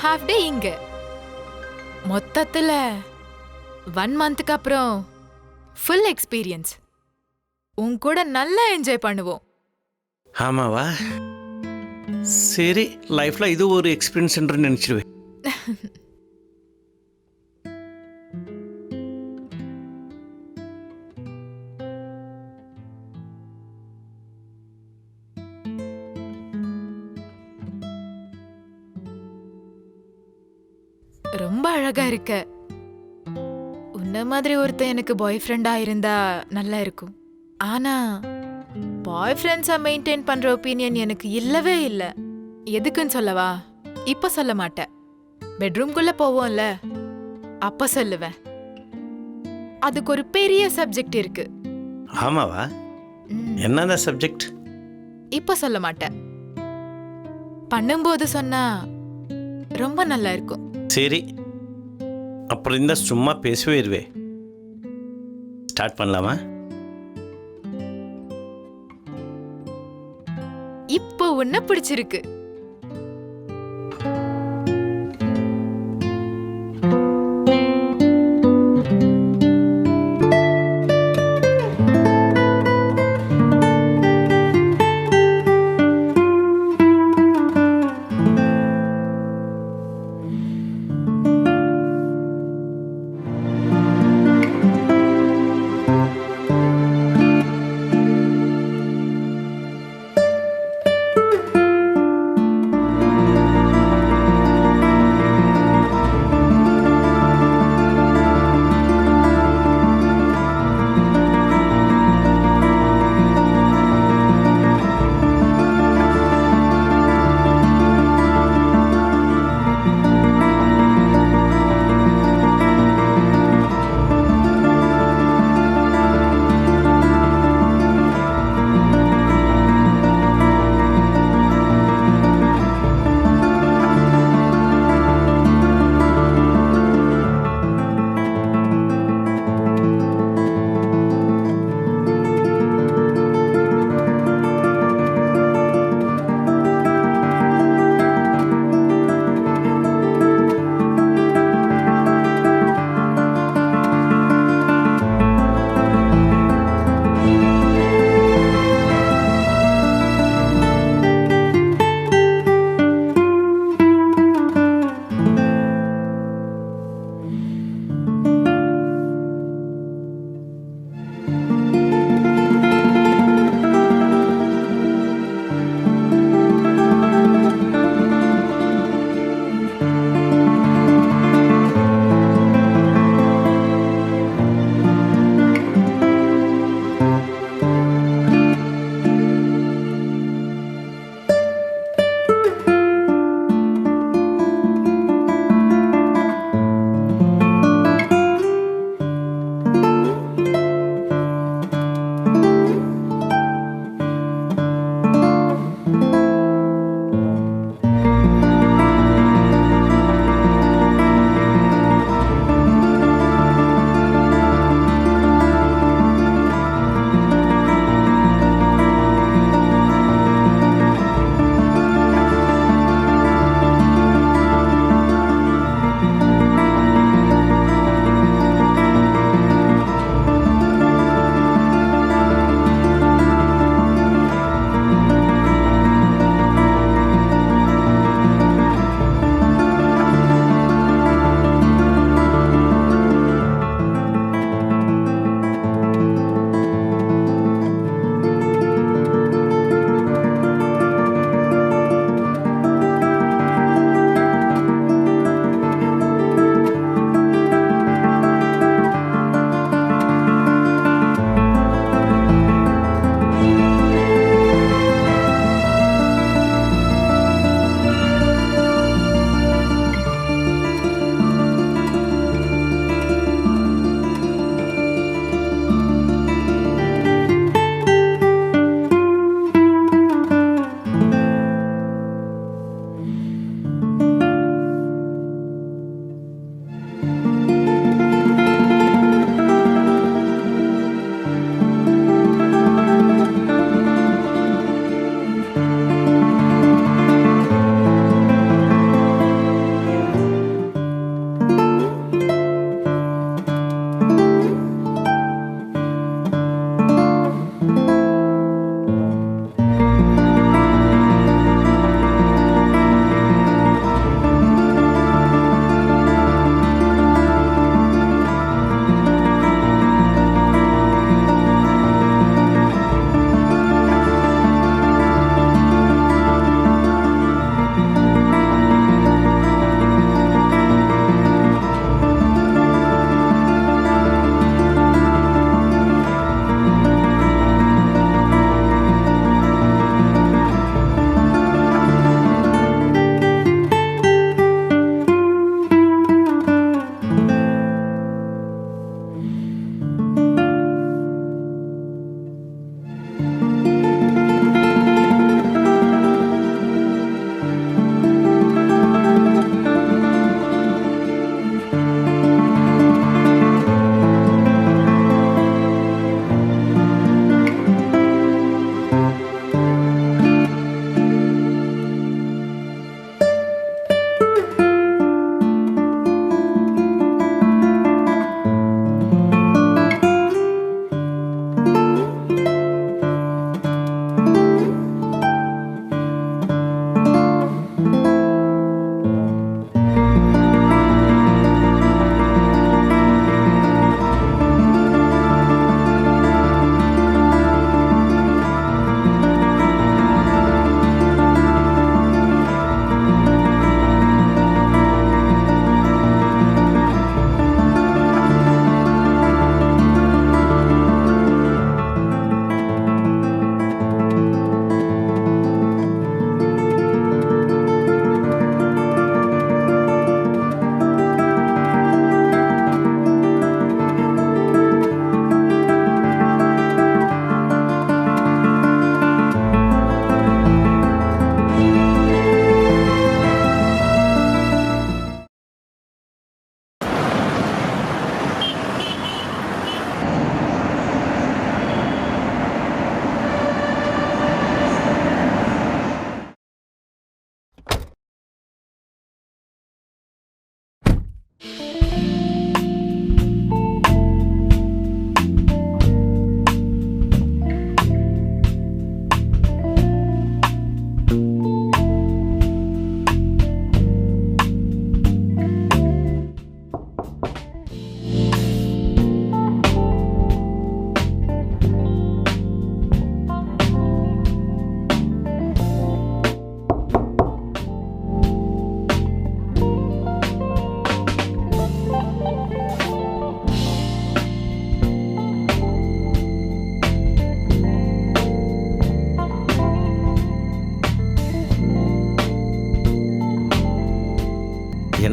ஹாஃப் டே இங்க. மொத்தத்துல 1 மந்த்துக்கு அப்புறம் ஃபுல் எக்ஸ்பீரியன்ஸ். உன் கூட நல்லா என்ஜாய் பண்ணுவோம். ஆமாவா? சரி, லைஃப்பில் இது ஒரு எக்ஸ்பீரியன்ஸ் என்று நினச்சிடுவேன். ரொம்ப அழகா இருக்க. உன்ன மாதிரி ஒருத்தன் எனக்கு பாய் ஃப்ரெண்டா இருந்தா நல்லா இருக்கும். ஆனா பாய் ஃப்ரெண்ட்ஸா மெயின்டைன் பண்ற ஒப்பீனியன் எனக்கு இல்லவே இல்ல. எதுக்குன்னு சொல்லவா? இப்ப சொல்ல மாட்டேன். பெட்ரூம்குள்ள போவோம்ல, அப்ப சொல்லுவேன். அதுக்கு ஒரு பெரிய சப்ஜெக்ட் இருக்கு. ஆமாவா? ம், என்னதான் சப்ஜெக்ட்? இப்ப சொல்ல மாட்டேன். பண்ணும்போது சொன்னா ரொம்ப நல்லா இருக்கும். சரி, அப்புறம் இருந்தால் சும்மா பேசவே இருவே. ஸ்டார்ட் பண்ணலாமா? இப்போ உன்னை பிடிச்சிருக்கு.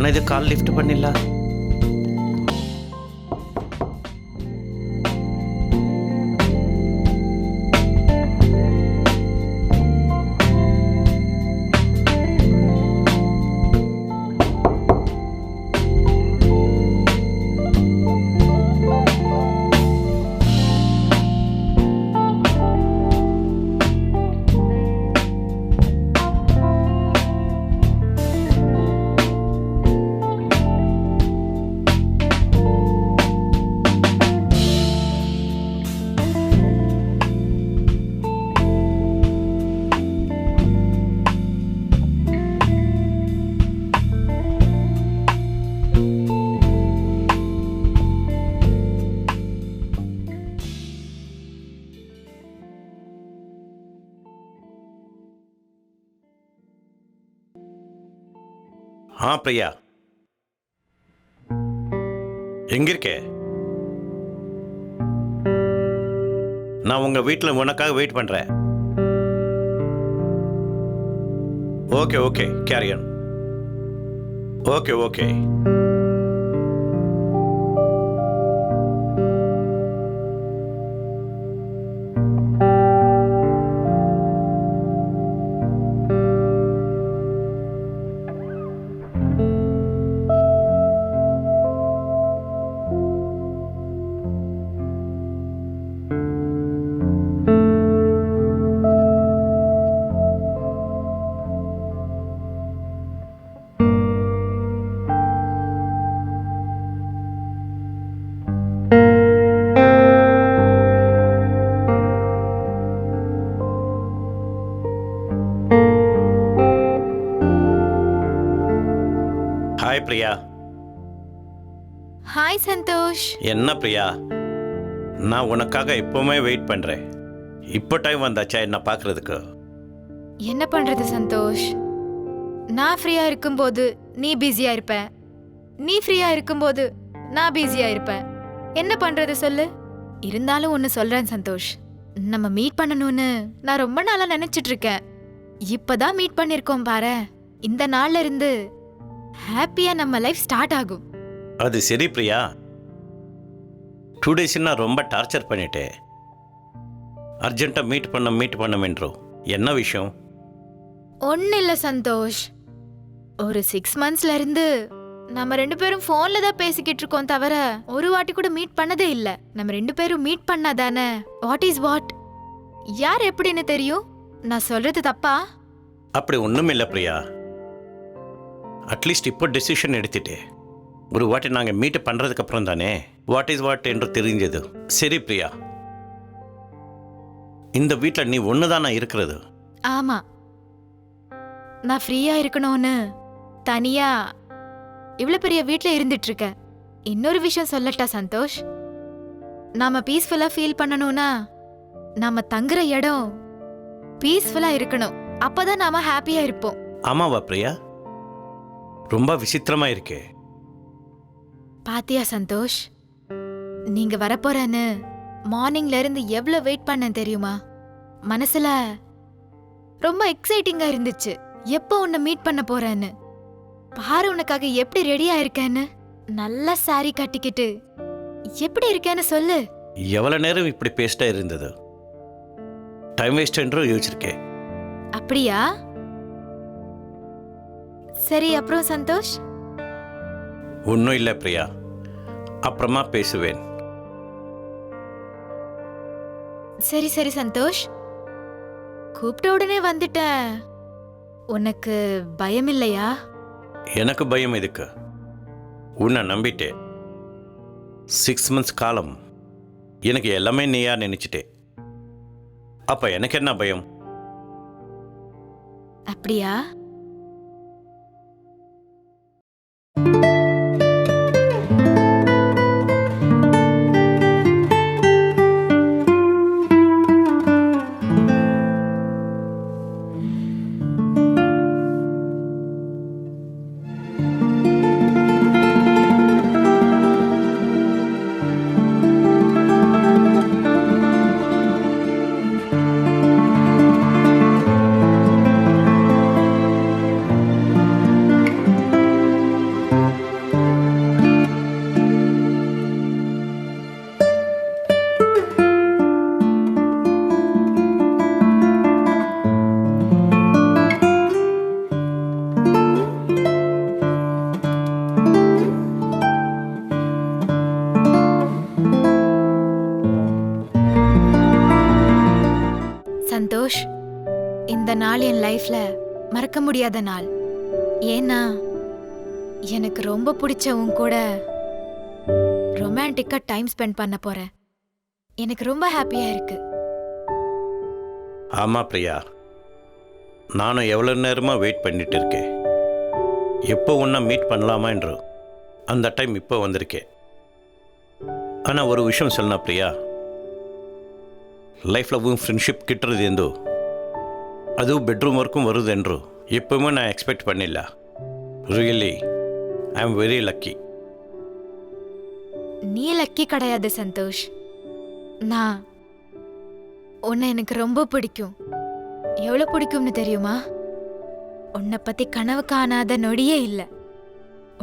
ஆனால் இது கால் லிஃப்ட் பண்ணிடல. பிரியா, எங்க இருக்க? நான் உங்க வீட்டில் உனக்காக வெயிட் பண்றேன். Okay okay, carry on. Okay okay. Hi Priya. Hi Santosh. என்ன பிரியா, நான் உனக்காக எப்பவுமே வெயிட் பண்றேன். இப்போ டைம் வந்தாச்சா என்ன பார்க்கறதுக்கு? என்ன பண்றது சந்தோஷ், நான் ஃப்ரீயா இருக்கும்போது நீ பிஸியா இருப்ப, நீ ஃப்ரீயா இருக்கும்போது நான் பிஸியா இருப்பேன். என்ன பண்றது சொல்லு? இருந்தாலும் ஒன்னு சொல்றேன் சந்தோஷ், நம்ம மீட் பண்ணணும்னு நான் ரொம்ப நாளா நினைச்சிட்டு இருக்கேன். இப்பதான் மீட் பண்ணிருக்கோம் பாரு. இந்த நாள்ல இருந்து ஹாப்பியா நம்ம லைஃப் ஸ்டார்ட் ஆகும். அது சரி பிரியா, 2 days நான் ரொம்ப டார்ச்சர் பண்ணிட்டேன். அர்ஜென்ட்டாக மீட் பண்ண என்ன விஷயம்? ஒன்னும் இல்ல சந்தோஷ், ஒரு 6 monthsல இருந்து நம்ம 2 பேரும் போன்ல தான் பேசிக்கிட்டு இருக்கோம் தவிர ஒரு வாட்டி கூட மீட் பண்ணதே இல்ல. நம்ம 2 பேரும் மீட் பண்ணாதானே வாட் இஸ் வாட், யார் எப்படின்னு தெரியும். நான் சொல்றது தப்பா? அப்படி ஒன்றும் இல்லை பிரியா. அட்லீஸ்ட் இப்போ டெசிஷன் எடுத்துட்டே. ஒரு வாட்டி நாங்கள் மீட் பண்ணுறதுக்கு அப்புறம் தானே வாட் இஸ் வாட் என்று தெரிஞ்சது. சரி பிரியா, இந்த வீட்டில் நீ ஒன்று தானே இருக்கிறது? ஆமா, நான் ஃப்ரீயா இருக்கணும்னு தனியா இவ்வளவு பெரிய வீட்ல இருந்துட்டு இருக்கேன். இன்னொரு விஷயம் சொல்லட்டா சந்தோஷ், நாம பீஸ்ஃபுல்லா ஃபீல் பண்ணணும்னா நாம தங்குற இடம் பீஸ்ஃபுல்லா இருக்கணும். அப்பதான் நாம ஹாப்பியா இருப்போம். ஆமாவா பிரியா? ரொம்ப விசித்திரமா இருக்கே. பாத்தியா சந்தோஷ், நீங்க வரப்போறேன்னு மார்னிங்ல இருந்து எவ்வளவு வெயிட் பண்ண தெரியுமா? மனசுல ரொம்ப எக்ஸைட்டிங்கா இருந்துச்சு, எப்போ உன்னை மீட் பண்ண போறேன்னு. பாரு உனக்காக எப்படி ரெடியா இருக்கேன்னு. நல்ல சாரி கட்டிக்கிட்டு எப்படி இருக்கேன்னு சொல்லு. எவ்வளவு நேரம் இப்படி பேசிட்டா இருந்தது? டைம் வேஸ்ட் என்று யோசிச்சிருக்கேன். அப்படியா? சரி, அப்புறம் சந்தோஷ்? ஒன்றும் இல்லை பிரியா, அப்புறமா பேசுவேன். சரி சரி சந்தோஷ், கூப்பிட்ட உடனே வந்துட்டேன். உனக்கு பயம் இல்லையா? எனக்கு பயம் எதுக்கு? உன்னை நம்பிட்டேன். 6 months காலம் எனக்கு எல்லாமே நீயா நினைச்சிட்டே. அப்ப எனக்கு என்ன பயம்? அப்படியா? இந்த நாள் என் லைஃப்ல மறக்க முடியாத நாள். ஏன்னா எனக்கு ரொம்ப பிடிச்ச உன் கூட ரொமான்டிக்கா டைம் ஸ்பெண்ட் பண்ண போறேன். எனக்கு ரொம்ப ஹாப்பியா இருக்கு. ஆமாம் பிரியா, நானும் எவ்வளோ நேரமாக வெயிட் பண்ணிட்டு இருக்கேன். எப்போ ஒன்றா மீட் பண்ணலாமா என்று அந்த டைம் இப்போ வந்திருக்கேன். ஆனால் ஒரு விஷயம் சொல்லணும் பிரியா, லைஃப்பில் ஃப்ரெண்ட்ஷிப் கிட்டுறது ಎಂದೋ ಅದು ಬೆಡ್ರೂಮ್ ವರ್ಕು ಬರುವುದೆಂದ್ರು எப்பவுமே நான் expect பண்ணிಲ್ಲ. Really I am very lucky. நீ லக்கி கிடையாது சந்தோஷ். நான் உன்னை எனக்கு ரொம்ப பிடிக்கும். எவ்வளவு பிடிக்கும்னு தெரியுமா? உன்னை பத்தி கனவு காணாத நொடியே இல்ல,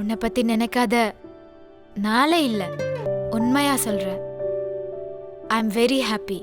உன்னை பத்தி நினைக்காத நாளே இல்ல. உண்மையா சொல்றேன். I am very happy.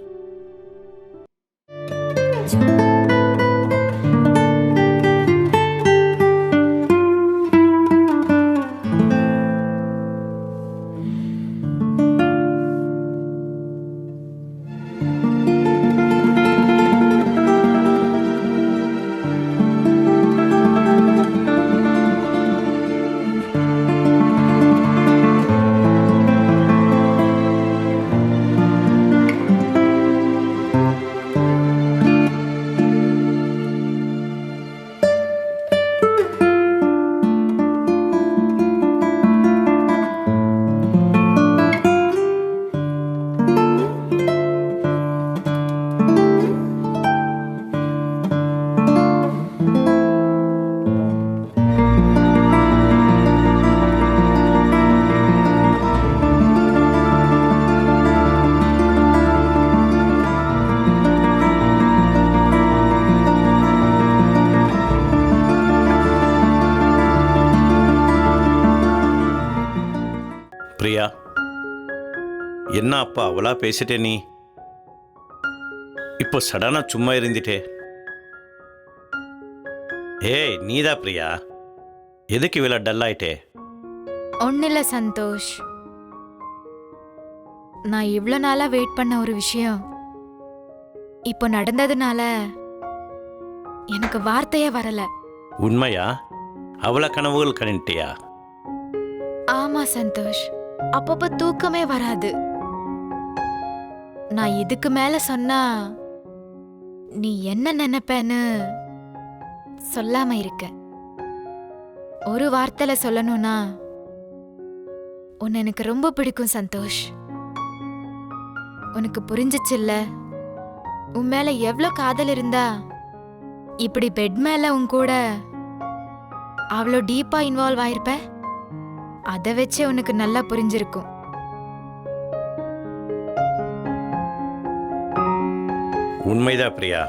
Priya, என்ன அப்பா அவளா பேசிட்டே நீ இப்போ சடனாக சும்மா இருந்துட்டே? ஏய் நீதா பிரியா, எதுக்கு இவ்வளோ டல் ஆயிட்டே? ஒன்னில்ல சந்தோஷ், நான் இவ்ளோ நாளா வெயிட் பண்ண ஒரு விஷயம் இப்போ நடந்ததுனால எனக்கு வார்த்தையே வரல. உண்மையா? அவள கனவுகள் கணிட்டியா? ஆமா சந்தோஷ், அப்பப்ப தூக்கமே வராது. நான் இதுக்கு மேல சொன்னா நீ என்ன நினைப்பேன்னு சொல்லாம இருக்க. ஒரு வார்த்தையில சொல்லணும்னா உன்னை எனக்கு ரொம்ப பிடிக்கும் சந்தோஷ். உனக்கு புரிஞ்சிச்சுல்ல உன் மேல எவ்வளவு காதல் இருந்தா இப்படி பெட் மேல உன் கூட அவ்வளோ டீப்பா இன்வால்வ் ஆயிருப்ப? அதை வச்சே உனக்கு நல்லா புரிஞ்சிருக்கும். உண்மைதான் பிரியா,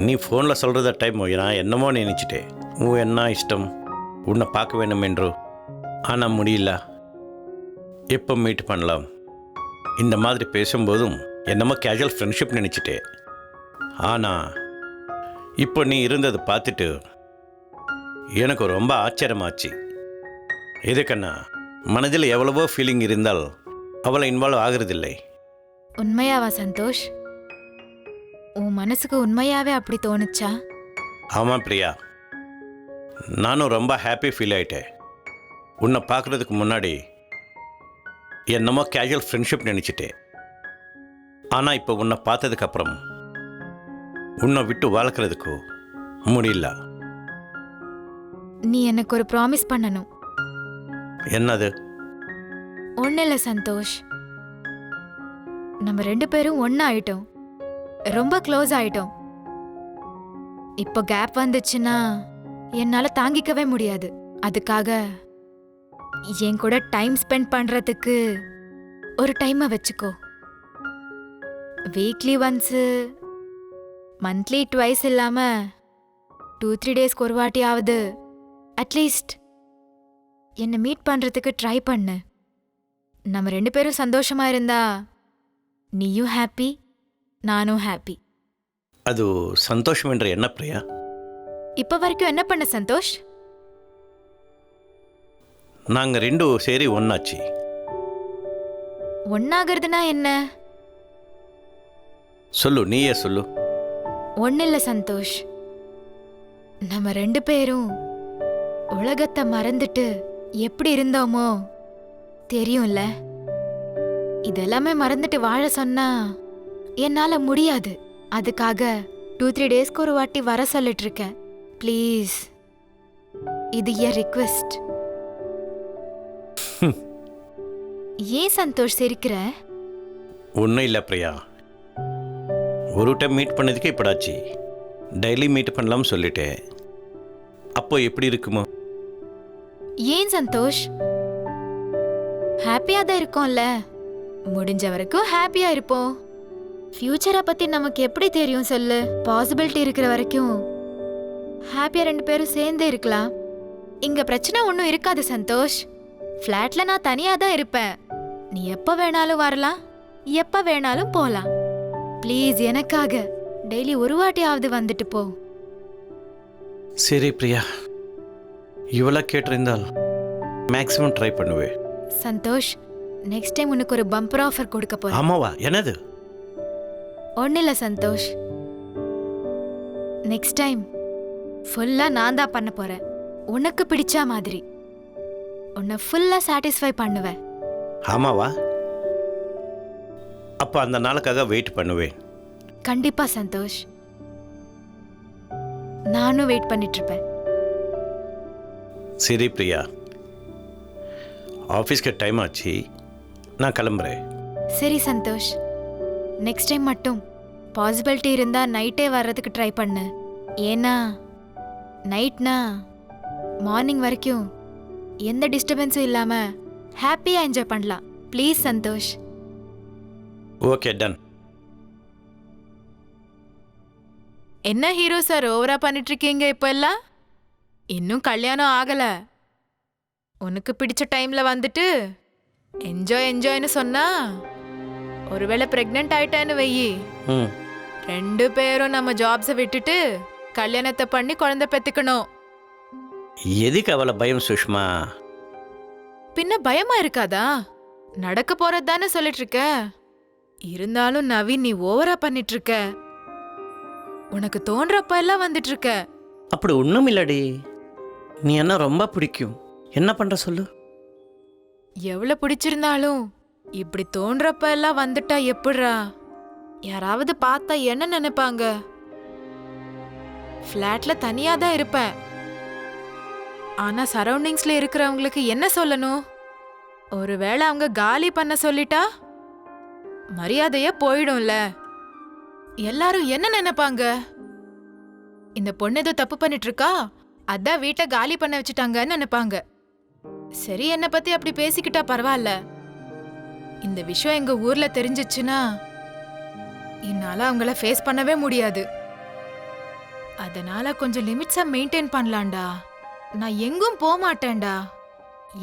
நீ ஃபோனில் சொல்கிறத டைம் நான் என்னமோ நினச்சிட்டேன். உன் என்ன இஷ்டம், உன்னை பார்க்க வேணும் என்று. ஆனால் முடியல. எப்போ மீட் பண்ணலாம் இந்த மாதிரி பேசும்போதும் என்னமோ கேஜுவல் ஃப்ரெண்ட்ஷிப் நினச்சிட்டேன். ஆனால் இப்போ நீ இருந்தது பார்த்துட்டு எனக்கு ரொம்ப ஆச்சரியமாச்சு. எதுக்கண்ணா, மனதில் எவ்வளவோ ஃபீலிங் இருந்தால் அவளை இன்வால்வ் ஆகிறதில்லை. உண்மையாவா சந்தோஷ்? உன் மனசுக்கு உண்மையாவே அப்படி தோணுச்சா? ஆமாம் பிரியா, நானும் ரொம்ப ஹாப்பி ஃபீல் ஆயிட்டேன். உன்னை பார்க்குறதுக்கு முன்னாடி என்னமோ கேஜுவல் ஃப்ரெண்ட்ஷிப் நினச்சிட்டேன். ஆனால் இப்போ உன்னை பார்த்ததுக்கப்புறம் உன்னை விட்டு வாழ்க்கிறதுக்கு முடியல. நீ எனக்கு ஒரு ப்ராமிஸ் பண்ணணும். என்னது? ஒன்னில்ல சந்தோஷ், நம்ம 2 பேரும் ஒண்ணா ஆயிட்டோம், ரொம்ப க்ளோஸ் ஆயிட்டோம். இப்போ கேப் வந்துச்சுன்னா என்னால தாங்கிக்கவே முடியாது. அதுக்காக என் கூட டைம் ஸ்பெண்ட் பண்றதுக்கு ஒரு டைமை வச்சுக்கோ. வீக்லி ஒன்ஸ், மந்த்லி ட்வைஸ் இல்லாம 2-3 டேஸ்க்கு ஒரு வாட்டியாவது அட்லீஸ்ட் என்னை மீட் பண்றதுக்கு ட்ரை பண்ணு. நம்ம 2 பேரும் சந்தோஷமா இருந்தா நீயும் ஹாப்பி, நானும் ஹாப்பி. அது சந்தோஷம் என்ற என்ன பிரியா? இப்ப வரைக்கும் என்ன பண்ண சந்தோஷ்? நாங்கள் 2 சேரி ஒன்னாச்சு. ஒன்னாகிறதுனா என்ன? சொல்லு, நீயே சொல்லு. ஒன்னும் இல்ல சந்தோஷ். நம்ம 2 பேரும் உலகத்தை மறந்துட்டு எப்படி இருந்தோமோ தெரியும்ல. இதெல்லாமே மறந்துட்டு வாழ சொன்னா என்னால முடியாது. அதுக்காக 2-3 டேஸ்க்கு ஒரு வாட்டி வர சொல்லிட்டு இருக்கேன். ப்ளீஸ், இது என் ரிக்வெஸ்ட். ஏன் சந்தோஷ் சிரிக்கிற? ஒன்றும் இல்லை பிரியா, ஒரு டைம் மீட் பண்ணதுக்கே இப்படாச்சு. டெய்லி மீட் பண்ணலாம்னு சொல்லிட்டேன். அப்போ எப்படி இருக்குமோ? ஏன் சந்தோஷ்? ஹாப்பியா தான் இருக்கோம்ல. முடிஞ்ச வரைக்கும் ஹாப்பியா இருப்போம். ஃபியூச்சரை பத்தி நமக்கு எப்படி தெரியும் சொல்லு? பாசிபிலிட்டி இருக்கிற வரைக்கும் ஹாப்பியா 2 பேரும் சேர்ந்தே இருக்கலாம். இங்க பிரச்சனை ஒன்றும் இருக்காது சந்தோஷ். ஃப்ளாட்ல நான் தனியா தான் இருப்பேன். நீ எப்ப வேணாலும் வரலாம், எப்ப வேணாலும் போலாம். ப்ளீஸ், எனக்காக டெய்லி ஒரு வாட்டியாவது வந்துட்டு போ. சரி பிரியா, இவளா கேட்டிருந்தால் மேக்ஸிமம் ட்ரை பண்ணுவேன். சந்தோஷ், நெக்ஸ்ட் டைம் உனக்கு ஒரு பம்பர் ஆஃபர் கொடுக்க போறேன். ஆமாவா? என்னது? ஒன்னும் இல்ல சந்தோஷ். நெக்ஸ்ட் டைம் ஃபுல்லா நான் தான் பண்ண போறேன். உனக்கு பிடிச்ச மாதிரி உன்னை ஃபுல்லா சாட்டிஸ்ஃபை பண்ணுவேன். ஆமாவா? அப்போ அந்த நாளுக்காக வெயிட் பண்ணுவேன். கண்டிப்பா சந்தோஷ், நானும் வெயிட் பண்ணிட்டு இருப்பேன். சரி பிரியா, ஆஃபீஸ்க்கு டைம் ஆச்சு, நான் கிளம்புறேன். சரி சந்தோஷ், நெக்ஸ்ட் டைம் மட்டும் பாசிபிலிட்டி இருந்தா நைட்டே வர்றதுக்கு ட்ரை பண்ணு. ஏன்னா நைட்னா மார்னிங் வரைக்கும் எந்த டிஸ்டர்பன்ஸும் இல்லாம ஹாப்பியா என்ஜாய் பண்ணலாம். ப்ளீஸ் சந்தோஷ். Okay, done. என்ன ஹீரோ சார் ஓவரா பண்ணிட்டு இருக்கீங்க இப்போ எல்லாம்? இன்னும் கல்யாணம் ஆகல. உனக்கு பிடிச்ச டைம்ல வந்துட்டு என்ஜாய்னு சொன்னா ஒருவேளை பிரெக்னென்ட் ஆயிட்டான்னு வெயி, 2 பேரும் நம்ம ஜாப்ஸை விட்டுட்டு கல்யாணத்தை பண்ணி குழந்தை பெத்துக்கணும். எதுக்கு அவளை பயம் சுஷ்மா? பின்ன பயமா இருக்காதா? நடக்க போறது தானே சொல்லிட்டு இருக்க. இருந்தாலும் நவீன், நீ ஓவரா பண்ணிட்டு இருக்க. உனக்கு தோன்றப்ப எல்லாம் வந்துட்டு இருக்க. அப்படி ஒன்றும் இல்லடி. நீ என்ன ரொம்ப பிடிக்கும். என்ன பண்ணுற சொல்லு? எவ்வளவு பிடிச்சிருந்தாலும் இப்படி தோன்றப்ப எல்லாம் வந்துட்டா எப்படிரா? யாராவது பார்த்தா என்ன நினைப்பாங்க? ஃப்ளாட்ல தனியா தான் இருப்பேன். ஆனா சரௌண்டிங்ஸ்ல இருக்கிறவங்களுக்கு என்ன சொல்லணும்? ஒருவேளை அவங்க காலி பண்ண சொல்லிட்டா மரியாதையே போயிடும்ல. எல்லாரும் என்ன நினைப்பாங்க? இந்த பொண்ணு ஏதோ தப்பு பண்ணிட்டு இருக்கா, அதான் வீட்டை காலி பண்ண வச்சுட்டாங்கன்னு நினைப்பாங்க. சரி, என்னை பத்தி அப்படி பேசிக்கிட்டா பரவாயில்ல. இந்த விஷயம் எங்க ஊர்ல தெரிஞ்சிச்சுன்னா என்னால அவங்கள ஃபேஸ் பண்ணவே முடியாது. அதனால கொஞ்சம் லிமிட்ஸா மெயின்டைன் பண்ணலாம்டா. நான் எங்கும் போக மாட்டேன்டா.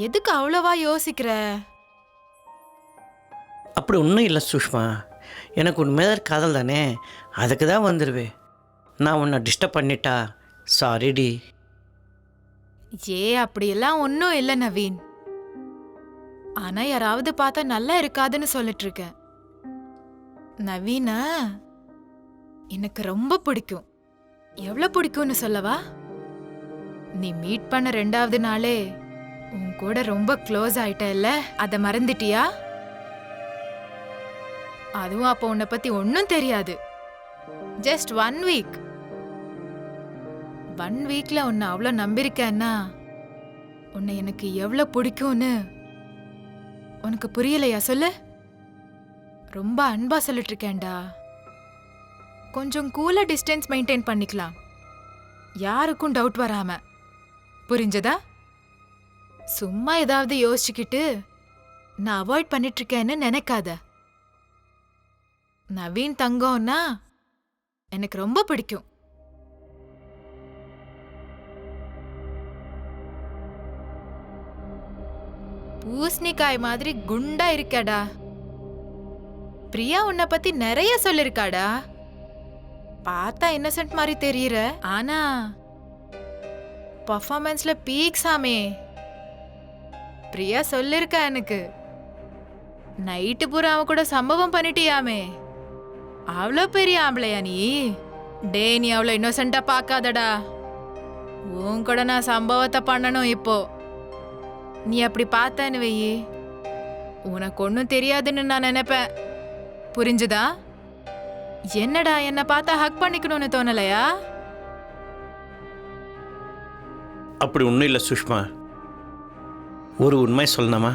எதுக்கு அவ்வளவா யோசிக்கிற? அப்படி ஒன்றும் இல்லை சுஷ்மா. எனக்கு உண்மைதான் காதல் தானே, அதுக்கு தான் வந்துடுவேன். நான் உன்னை டிஸ்டர்ப் பண்ணிட்டா சாரிடி. அப்படியெல்லாம் ஒன்றும் இல்லை நவீன். ஆனா யாராவது பார்த்தா நல்லா இருக்காதுன்னு சொல்லிட்டு இருக்கேன். நவீனா எனக்கு ரொம்ப பிடிக்கும். எவ்வளவு பிடிக்கும்னு சொல்லவா? நீ மீட் பண்ண 2வது நாளே உன் கூட ரொம்ப க்ளோஸ் ஆயிட்டல்ல, அத மறந்துட்டியா? அதுவும் அப்போ உன்னை பத்தி ஒன்னும் தெரியாது. Just 1 week. 1 வீக்ல உன்னை அவ்வளோ நம்பியிருக்கேன்னா உன்னை எனக்கு எவ்வளவு பிடிக்கும்னு உனக்கு புரியலையா சொல்லு? ரொம்ப அன்பா சொல்லிட்டு இருக்கேன்டா. கொஞ்சம் கூலா டிஸ்டன்ஸ் மெயின்டைன் பண்ணிக்கலாம், யாருக்கும் டவுட் வராம. புரிஞ்சதா? சும்மா ஏதாவது யோசிச்சுக்கிட்டு நான் அவாய்ட் பண்ணிட்டு இருக்கேன்னு நினைக்காத. நவீன் தங்கம்னா எனக்கு ரொம்ப பிடிக்கும். பூசணிக்காய் மாதிரி குண்டா இருக்கடா. பிரியா உன்னை பத்தி நிறைய சொல்லிருக்காடா. பார்த்தா இன்னசென்ட் மாதிரி தெரியற, ஆனா பர்ஃபார்மன்ஸ்ல பீக் சாமே. பிரியா சொல்லிருக்கா எனக்கு. நைட்டு பூரா அவன் கூட சம்பவம் பண்ணிட்டியாமே. அவ்வளோ பெரிய ஆம்பளையா நீ? டே நீ அவ்வளோ இன்னோசென்ட்டா பார்க்காதடா. உன் கூட நான் சம்பவத்தை பண்ணணும் இப்போ. நீ அப்படி பார்த்தேன்னு வெயி, உனக்கு ஒன்றும் தெரியாதுன்னு நான் நினைப்பேன். புரிஞ்சுதா? என்னடா என்னை பார்த்தா ஹக் பண்ணிக்கணும்னு தோணலையா? அப்படி ஒன்றும் இல்லை சுஷ்மா. ஒரு உண்மை சொல்லணுமா?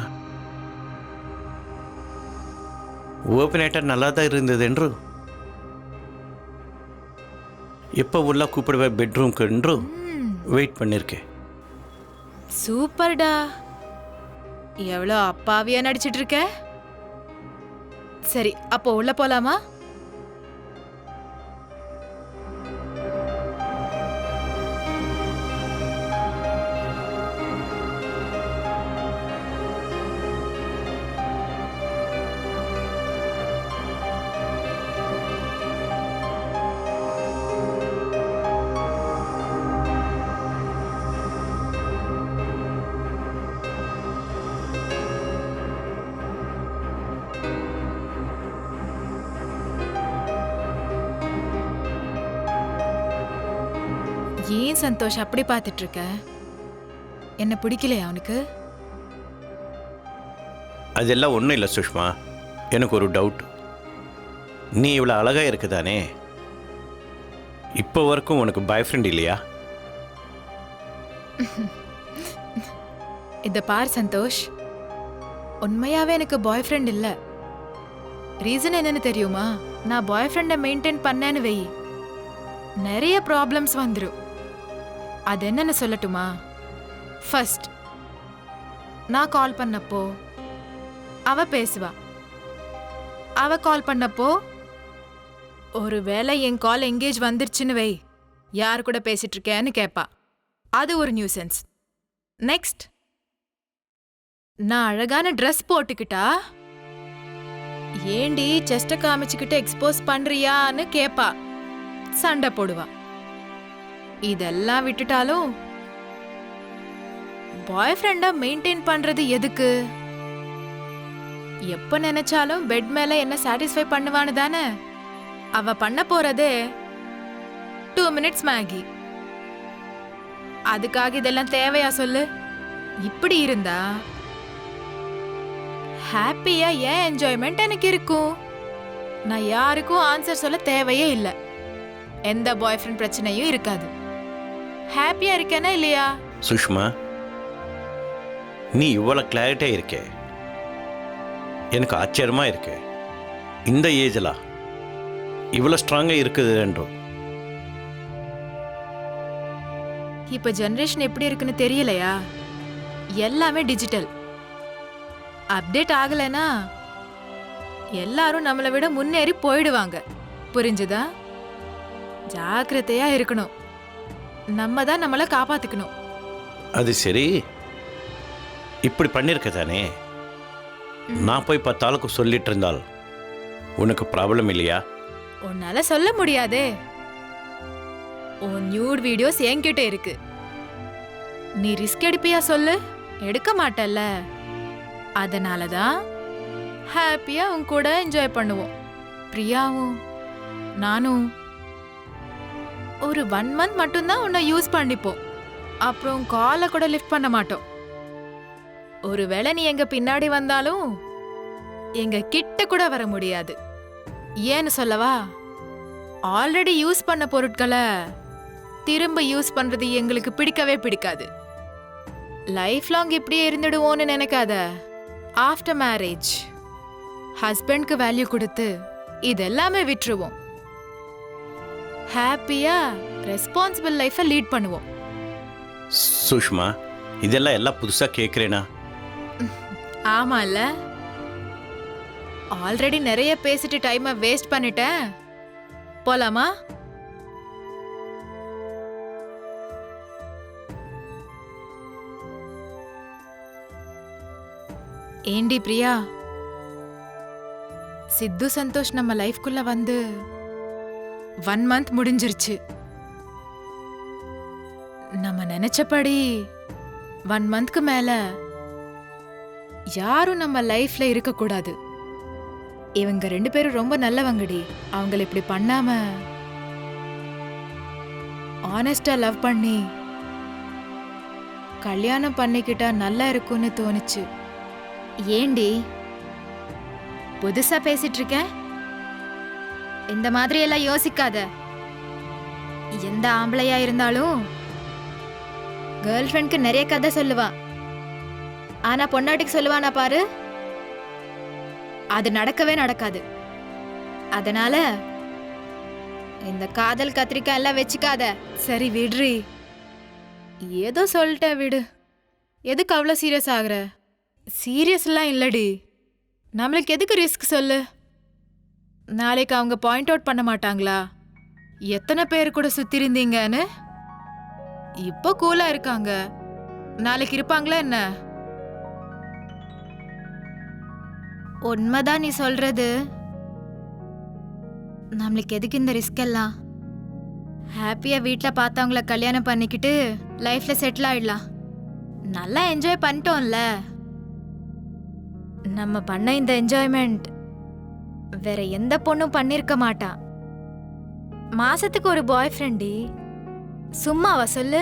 ஓப்பனேட்டர் நல்லா தான் இருந்தது என்று எப்போ உள்ள கூப்பிடுவேன் பெட்ரூம்க்கு என்று வெயிட் பண்ணியிருக்கேன். சூப்பர்டா. எவ்வளோ அப்பாவியா நடிச்சிட்டு இருக்க. சரி, அப்போ உள்ள போலாமா? ஏன் சந்தோஷ் அப்படி பார்த்துட்டு இருக்க? என்ன பிடிக்கலையா அவனுக்கு? அதெல்லாம் ஒன்றும் இல்லை சுஷ்மா. எனக்கு ஒரு டவுட். நீ இவ்வளோ அழகாக இருக்குதானே, இப்போ வரைக்கும் உனக்கு பாய் ஃப்ரெண்ட் இல்லையா? இத பார் சந்தோஷ், உண்மையாவே எனக்கு பாய் ஃப்ரெண்ட் இல்ல. ரீசன் என்னன்னு தெரியுமா? நான் பாய் ஃப்ரெண்டை மெயின்டைன் பண்ணேன்னு வெயி, நிறைய ப்ராப்ளம்ஸ் வந்துடும். அது என்னன்னு சொல்லட்டுமா? ஃபர்ஸ்ட், நான் கால் பண்ணப்போ அவ பேசுவா. அவ கால் பண்ணப்போ ஒருவேளை என் கால் எங்கேஜ் வந்துருச்சுன்னு வை, யார் கூட பேசிட்டு இருக்கேன்னு கேட்பா. அது ஒரு நியூசன்ஸ். நெக்ஸ்ட், நான் அழகான ட்ரெஸ் போட்டுக்கிட்டா ஏண்டி செஸ்ட காமிச்சுக்கிட்டு எக்ஸ்போஸ் பண்றியான்னு கேப்பா. சண்டை போடுவா. இதெல்லாம் விட்டுட்டாலும் பாய் ஃப்ரெண்டா மெயின்டைன் பண்றது எதுக்கு? எப்ப நினைச்சாலும் பெட் மேல என்ன சாட்டிஸ்ஃபை பண்ணுவான்னு தானே. அவ பண்ண போறதே 2 minutes மேகி. அதுக்காக இதெல்லாம் தேவையா சொல்லு? இப்படி இருந்தா ஹாப்பியா ஏன் என்ஜாய்மெண்ட் எனக்கு இருக்கும்? நான் யாருக்கும் ஆன்சர் சொல்ல தேவையே இல்லை. எந்த பாய் ஃப்ரெண்ட் பிரச்சனையும் இருக்காது. ஹாப்பியா இருக்கேனா இல்லையா? சுஷ்மா, நீ இவ்வளோ கிளாரிட்டியாக இருக்கே, எனக்கு ஆச்சரியமா இருக்கு. இந்த ஏஜில் இவ்வளோ ஸ்ட்ராங்காக இருக்குது என்றும். இப்ப ஜெனரேஷன் எப்படி இருக்குன்னு தெரியலையா? எல்லாமே டிஜிட்டல். அப்டேட் ஆகலைன்னா எல்லாரும் நம்மளை விட முன்னேறி போயிடுவாங்க. புரிஞ்சுதா? ஜாக்கிரதையா இருக்கணும். நம்ம தான் நம்மளை காப்பாத்திக்கணும். அது சரி, இப்படி பண்ணியிருக்க தானே, நான் போய் 10 ஆளுக்கு சொல்லிட்டு இருந்தால் உனக்கு ப்ராப்ளம் இல்லையா? உன்னால சொல்ல முடியாதே. உன் நியூட் வீடியோஸ் என்கிட்ட இருக்கு. நீ ரிஸ்க் எடுப்பியா சொல்லு? எடுக்க மாட்டல்ல. அதனாலதான் ஹாப்பியா உன் கூட என்ஜாய் பண்ணுவோம். பிரியாவும் நானும் ஒரு 1 month மட்டும்தான் உன்னை யூஸ் பண்ணிப்போம். அப்புறம் காலை கூட லிஃப்ட் பண்ண மாட்டோம். ஒருவேளை நீ எங்க பின்னாடி வந்தாலும் எங்க கிட்ட கூட வர முடியாது. ஏன்னு சொல்லவா? ஆல்ரெடி யூஸ் பண்ண பொருட்களை திரும்ப யூஸ் பண்றது எங்களுக்கு பிடிக்கவே பிடிக்காது. லைஃப் லாங் இப்படியே இருந்துடுவோன்னு நினைக்காத. ஆஃப்டர் மேரேஜ் ஹஸ்பண்ட்க்கு வேல்யூ கொடுத்து இதெல்லாமே விட்டுருவோம். ஹாப்பியா ரெஸ்பான்சிபிள் லைஃபை லீட் பண்ணுவோம். சுஷ்மா, இதெல்லாம் எல்லாம் புதுசாக கேட்குறேனா? ஆமா இல்ல? ஆல்ரெடி நிறைய பேசிட்டு டைமை வேஸ்ட் பண்ணிட்டேன். போலாமா? ஏண்டி பிரியா, சித்து சந்தோஷ் நம்ம லைஃப்குள்ள வந்து 1 month முடிஞ்சிருச்சு. நம்ம நினைச்சபடி 1 monthக்கு மேல யாரும் நம்ம லைஃப்ல இருக்க கூடாது. இவங்க 2 பேரும் ரொம்ப நல்லவங்கடி. அவங்கள இப்படி பண்ணாம ஆனஸ்டா லவ் பண்ணி கல்யாணம் பண்ணிக்கிட்டா நல்லா இருக்கும்னு தோணுச்சு. ஏண்டி புதுசா பேசிட்டு இருக்க? இந்த மாதிரி எல்லாம் யோசிக்காத. எந்த ஆம்பளையா இருந்தாலும் கேர்ள் ஃப்ரெண்ட்க்கு நிறைய கதை சொல்லுவா. ஆனா பொண்டாட்டிக்கு சொல்லுவானா பாரு, அது நடக்கவே நடக்காது. அதனால இந்த காதல் கத்திரிக்காய் எல்லாம் வச்சுக்காத. சரி விடுறி, ஏதோ சொல்லிட்ட விடு. எதுக்கு அவ்வளோ சீரியஸ் ஆகுற? சீரியஸ்லாம் இல்லடி, நம்மளுக்கு எதுக்கு ரிஸ்க் சொல்லு? நாளைக்கு அவங்க பாயிண்ட் அவுட் பண்ண மாட்டாங்களா எத்தனை பேர் கூட சுத்தி இருந்தீங்கன்னு? இப்போ கூலா இருக்காங்க, நாளைக்கு இருப்பாங்களா என்ன? உண்மைதான் நீ சொல்றது. நம்மளுக்கு எதுக்கு இந்த ரிஸ்க் எல்லாம்? ஹாப்பியா வீட்ல பார்த்தவங்கள கல்யாணம் பண்ணிக்கிட்டு லைஃப்ல செட்டில் ஆயிடலாம். நல்லா என்ஜாய் பண்ணிட்டோம்ல. நம்ம பண்ண இந்த என்ஜாய்மெண்ட் வேற எந்த பொண்ணும் பண்ணிருக்க மாட்டா. மாசத்துக்கு ஒரு பாய் ஃப்ரெண்டி, சும்மாவா சொல்லு?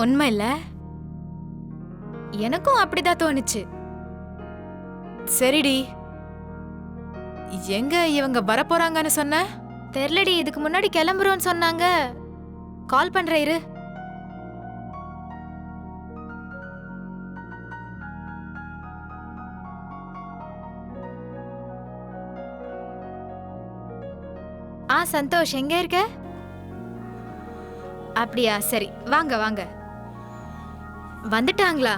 உண்மை இல்ல? எனக்கும் அப்படிதான் தோணுச்சு. சரிடி, எங்க இவங்க வரப்போறாங்கன்னு சொன்ன? தெரியலடி, இதுக்கு முன்னாடி கிளம்புறோன்னு சொன்னாங்க. கால் பண்ற இரு. சந்தோஷ், எங்க இருக்க? அப்படியா, சரி வாங்க வாங்க. வந்துட்டாங்களா?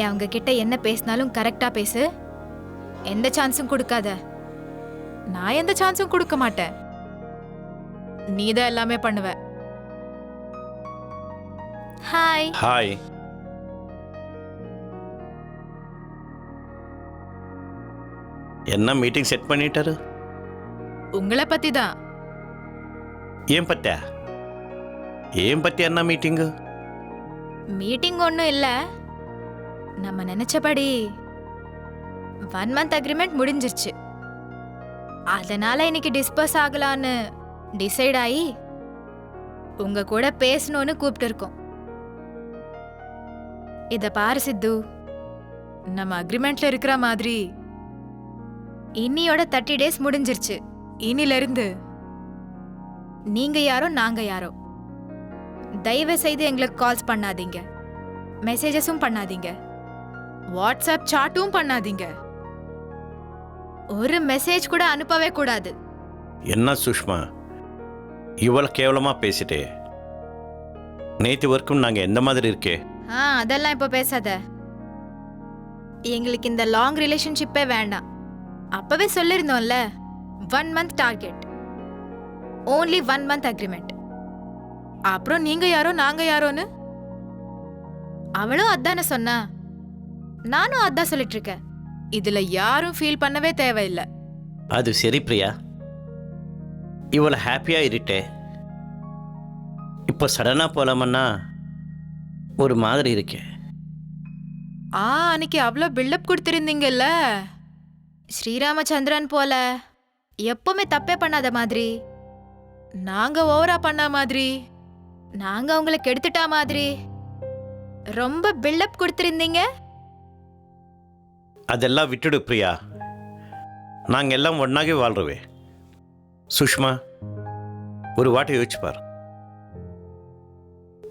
அவங்க கிட்ட என்ன பேசினாலும் கரெக்டா பேசு. எந்த சான்ஸும் கொடுக்காத. நான் எந்த சான்ஸும் கொடுக்க மாட்டேன். நீதான் எல்லாமே பண்ணுவ. ஹாய். ஹாய். என்ன மீட்டிங் செட் பண்ணிட்டாரு? உங்களை பத்தி தான். ஏன் பத்தி என்ன மீட்டிங்கு? மீட்டிங் ஒன்றும் இல்லை. நம்ம நினைச்சபடி 1 month அக்ரிமெண்ட் முடிஞ்சிருச்சு. அதனால இன்னைக்கு டிஸ்பஸ் ஆகலான்னு டிசைட் ஆகி உங்க கூட பேசணும்னு கூப்பிட்டு இருக்கோம். இத பாரு சித்து, நம்ம அக்ரிமெண்ட்ல இருக்கிற மாதிரி இன்னியோட 30 days முடிஞ்சிருச்சு. இனில இருந்து நீங்க யாரோ நாங்க யாரோ. தயவு செய்து எங்களுக்கு கால்ஸ் பண்ணாதீங்க, மெசேஜஸும் பண்ணாதீங்க, வாட்ஸ்அப் சாட்டும் பண்ணாதீங்க. ஒரு மெசேஜ் கூட அனுப்பவே கூடாது. என்ன சுஷ்மா, இவ்வளவு கேவலமா பேசிட்டே? நேற்று வரைக்கும் நாங்க எந்த மாதிரி இருக்கே? அதெல்லாம் இப்ப பேசாத. எங்களுக்கு இந்த லாங் ரிலேஷன்ஷிப்பே வேண்டாம். அப்பவே சொல்லிருந்தோம்ல, 1 month target, only 1 month agreement. அப்புறம் நீங்க யாரோ நாங்க யாரோன்னு அவளும் அதான சொன்னா, நானும் அதான் சொல்லிட்டு இருக்கேன். இதுல யாரும் ஃபீல் பண்ணவே தேவையில்லை. அது சரி பிரியா, இவ்வளவு ஹாப்பியா இருட்டே, இப்போ சடனா போலாமன்னா ஒரு மாதிரி இருக்கே. அன்னைக்கு அவ்வளோ பில்டப் கொடுத்திருந்தீங்கல்ல, ஸ்ரீராமச்சந்திரன் போல எப்பவுமே தப்பே பண்ணாத மாதிரி, நாங்க ஓவரா பண்ண மாதிரி, நாங்க உங்களை கெடுத்துட்டா மாதிரி ரொம்ப பில்டப் கொடுத்திருந்தீங்க. அதெல்லாம் விட்டுடு பிரியா, நாங்க எல்லாம் ஒன்னாகவே வாழ்றவே. சுஷ்மா, ஒரு வாட்டை யோசிச்சு பாரு.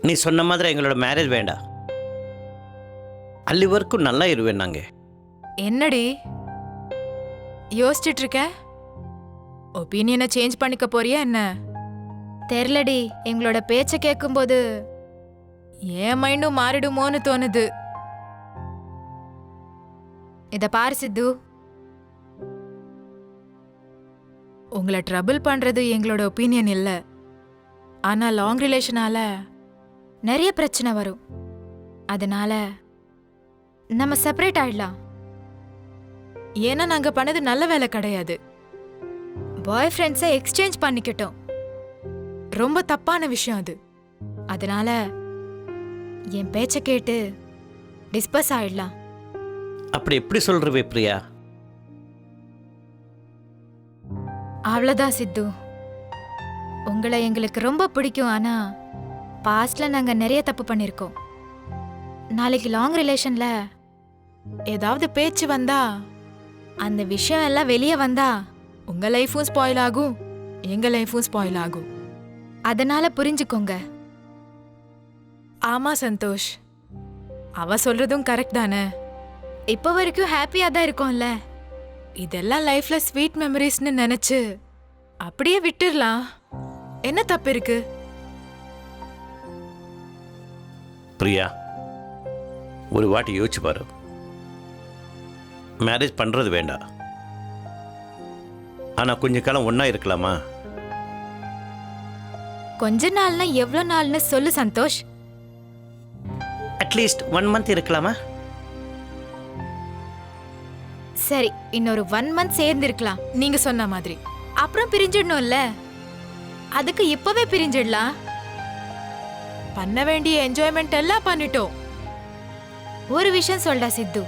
நீ சொன்ன மாதிரி எங்களோட மேரேஜ் வேண்டாம், அல்லி வரைக்கும் நல்லா இருவேன் நாங்க. என்னடி யோசிச்சுட்டு இருக்க? ஒப்பீனியனை சேஞ்ச் பண்ணிக்க போறியா என்ன? தெரியலடி, எங்களோட பேச்ச கேட்கும்போது என் மைண்டும் மாறிடுமோன்னு தோணுது. இத பாரு சித்து, உங்களை ட்ரபிள் பண்றது எங்களோட ஒப்பீனியன் இல்ல. ஆனா லாங் ரிலேஷனால நிறைய பிரச்சனை வரும். அதனால நம்ம செப்பரேட் ஆயிடலாம். ஏன்னா நாங்க பண்ணது நல்ல வேலை கிடையாது. பாய் ஃப்ரெண்ட்ஸை எக்ஸ்சேஞ்ச் பண்ணிக்கிட்டோம். ரொம்ப தப்பான விஷயம் அது. அதனால என் பேச்ச கேட்டு டிஸ்பஸ் ஆயிடலாம். அப்படி எப்படி சொல்றவே பிரியா? அவ்வளோதான் சித்து. உங்களை எங்களுக்கு ரொம்ப பிடிக்கும். ஆனா பாஸ்ட்ல நாங்க நிறைய தப்பு பண்ணிருக்கோம். நாளைக்கு லாங் ரிலேஷன்ல ஏதாவது பேச்சு வந்தா, அந்த விஷயம் எல்லாம் வெளியே வந்தா உங்க லைஃபும் ஸ்பாயில் ஆகும், எங்க லைஃபும் ஸ்பாயில் ஆகும். அதனால புரிஞ்சுக்கோங்க. ஆமா சந்தோஷ், அவ சொல்றதும் கரெக்ட் தானே. இப்போ வரைக்கும் ஹாப்பியா தான் இருக்கோம்ல. இதெல்லாம் லைஃப்ல ஸ்வீட் மெமரிஸ்னு நினைச்சு அப்படியே விட்டுறலாம். என்ன தப்பு இருக்கு? பிரியா, ஒரு வாட்டி யோசிச்சு பாரு. மேரேஜ் பண்ணுறது வேண்டாம், ஆனால் கொஞ்ச காலம் ஒன்றா இருக்கலாமா? கொஞ்ச நாள்னா எவ்வளோ நாள்னு சொல்லு சந்தோஷ். அட்லீஸ்ட் 1 month இருக்கலாமா? சரி, இன்னொரு 1 month சேர்ந்து இருக்கலாம் நீங்க சொன்ன மாதிரி. அப்புறம் பிரிஞ்சிடணும்ல. அதுக்கு இப்பவே பிரிஞ்சிடலாம். பண்ண வேண்டிய என்ஜாய்மெண்ட் எல்லாம் பண்ணிட்டோம். ஒரு விஷயம் சொல்டா சித்து,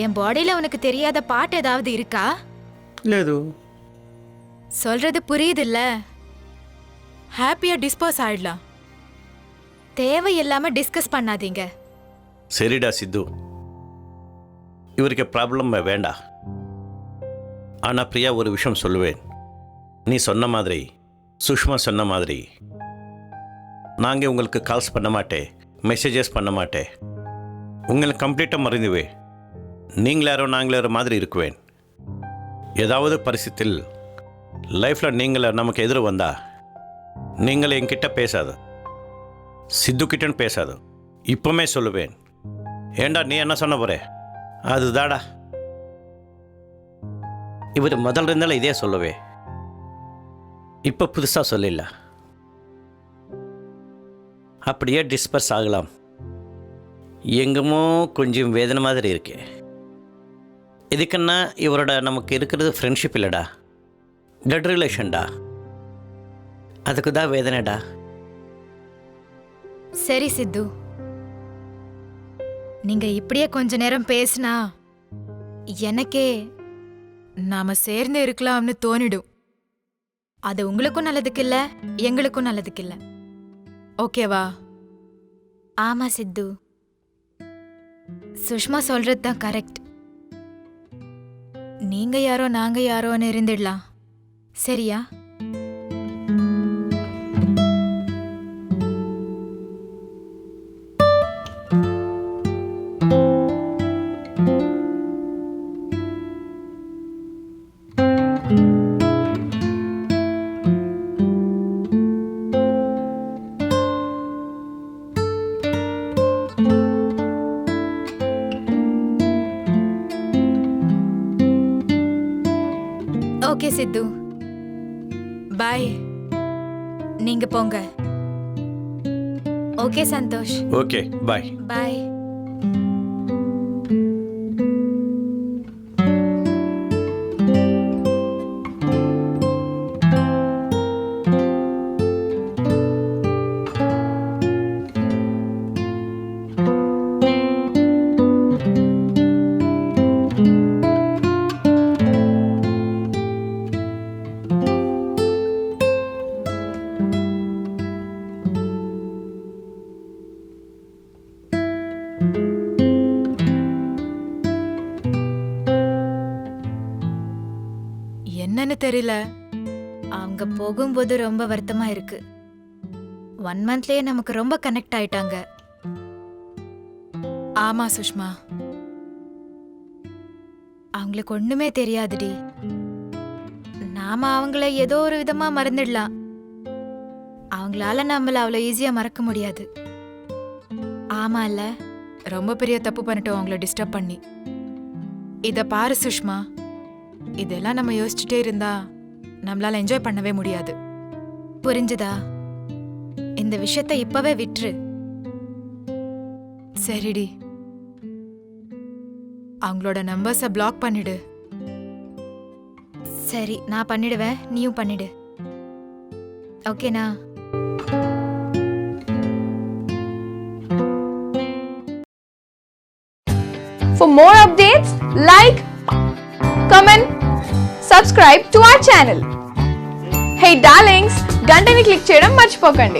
என் பாடியில உனக்கு தெரியாத பாட்டு ஏதாவது இருக்கா? లేదు. சொல்றது புரியுதுல்ல? ஹாப்பியா டிஸ்போஸ் ஆயிடலாம். தேவையில்லாம டிஸ்கஸ் பண்ணாதீங்க. சரிடா சித்து, இவருக்கு ப்ராப்ளம் வேண்டாம். ஆனால் பிரியா, ஒரு விஷயம் சொல்லுவேன். நீ சொன்ன மாதிரி, சுஷ்மா சொன்ன மாதிரி, நாங்கள் உங்களுக்கு கால்ஸ் பண்ண மாட்டேன், மெசேஜஸ் பண்ண மாட்டேன். உங்களை கம்ப்ளீட்டாக மறந்துவேன். நீங்கள யாரோ நாங்கள் யாரோ மாதிரி இருக்குவேன். ஏதாவது பரிசுத்தில் லைஃப்பில் நீங்கள் நமக்கு எதிர வந்தா, நீங்கள் என்கிட்ட பேசாது, சித்து கிட்டன்னு பேசாது. இப்போமே சொல்லுவேன். ஏண்டா நீ என்ன சொன்ன போற? அதுதாடா. இவர் முதல்ல இருந்தாலும் இதே சொல்லவே, இப்போ புதுசாக சொல்லல. அப்படியே டிஸ்பர்ஸ் ஆகலாம். எங்குமோ கொஞ்சம் வேதனை மாதிரி இருக்கு. இதுக்குன்னா இவரோட நமக்கு இருக்கிறது ஃப்ரெண்ட்ஷிப் இல்லைடா, பிளட் ரிலேஷன்டா. அதுக்கு தான் வேதனைடா. சரி சித்து, நீங்க இப்படியே கொஞ்ச நேரம் பேசினா எனக்கே நாம சேர்ந்து இருக்கலாம்னு தோணிடும். அது உங்களுக்கும் நல்லதுக்கு இல்ல, எங்களுக்கும் நல்லதுக்கு இல்ல. ஓகேவா? ஆமா சித்து, சுஷ்மா சொல்றது தான் கரெக்ட். நீங்க யாரோ நாங்க யாரோன்னு இருந்துடலாம். சரியா? ஓகே சித்து, பாய். நீங்க போங்க. ஓகே சந்தோஷ். ஓகே, பாய். பாய். என்னன்னு தெரியல, அவங்க போகும்போது ரொம்ப வருத்தமா இருக்கு. 1 monthலயே நமக்கு ரொம்ப கனெக்ட் ஆயிட்டாங்க. ஆமா சுஷ்மா, அவங்களுக்கு ஒண்ணுமே தெரியாதுடி. நாம அவங்கள ஏதோ ஒரு விதமா மறந்துடலாம். அவங்களால நம்மள அவ்வளோ ஈஸியா மறக்க முடியாது. ஆமா இல்ல? ரொம்ப பெரிய தப்பு பண்ணிட்டோம் அவங்கள டிஸ்டர்ப் பண்ணி. இத பாரு சுஷ்மா, இதெல்லாம் நம்ம யோசிச்சுட்டே இருந்தா நம்மளால என்ஜாய் பண்ணவே முடியாது. புரிஞ்சுதா? இந்த விஷயத்தை இப்பவே விட்டுரு. சரிடி, அவங்களோட நம்பர்ஸை பிளாக் பண்ணிடு. சரி, நான் பண்ணிடுவேன், நீயும் பண்ணிடு. ஓகேனா? For more updates, like, comment, subscribe to our channel. Hey darlings, గంటని click చేయడం మర్చిపోకండి.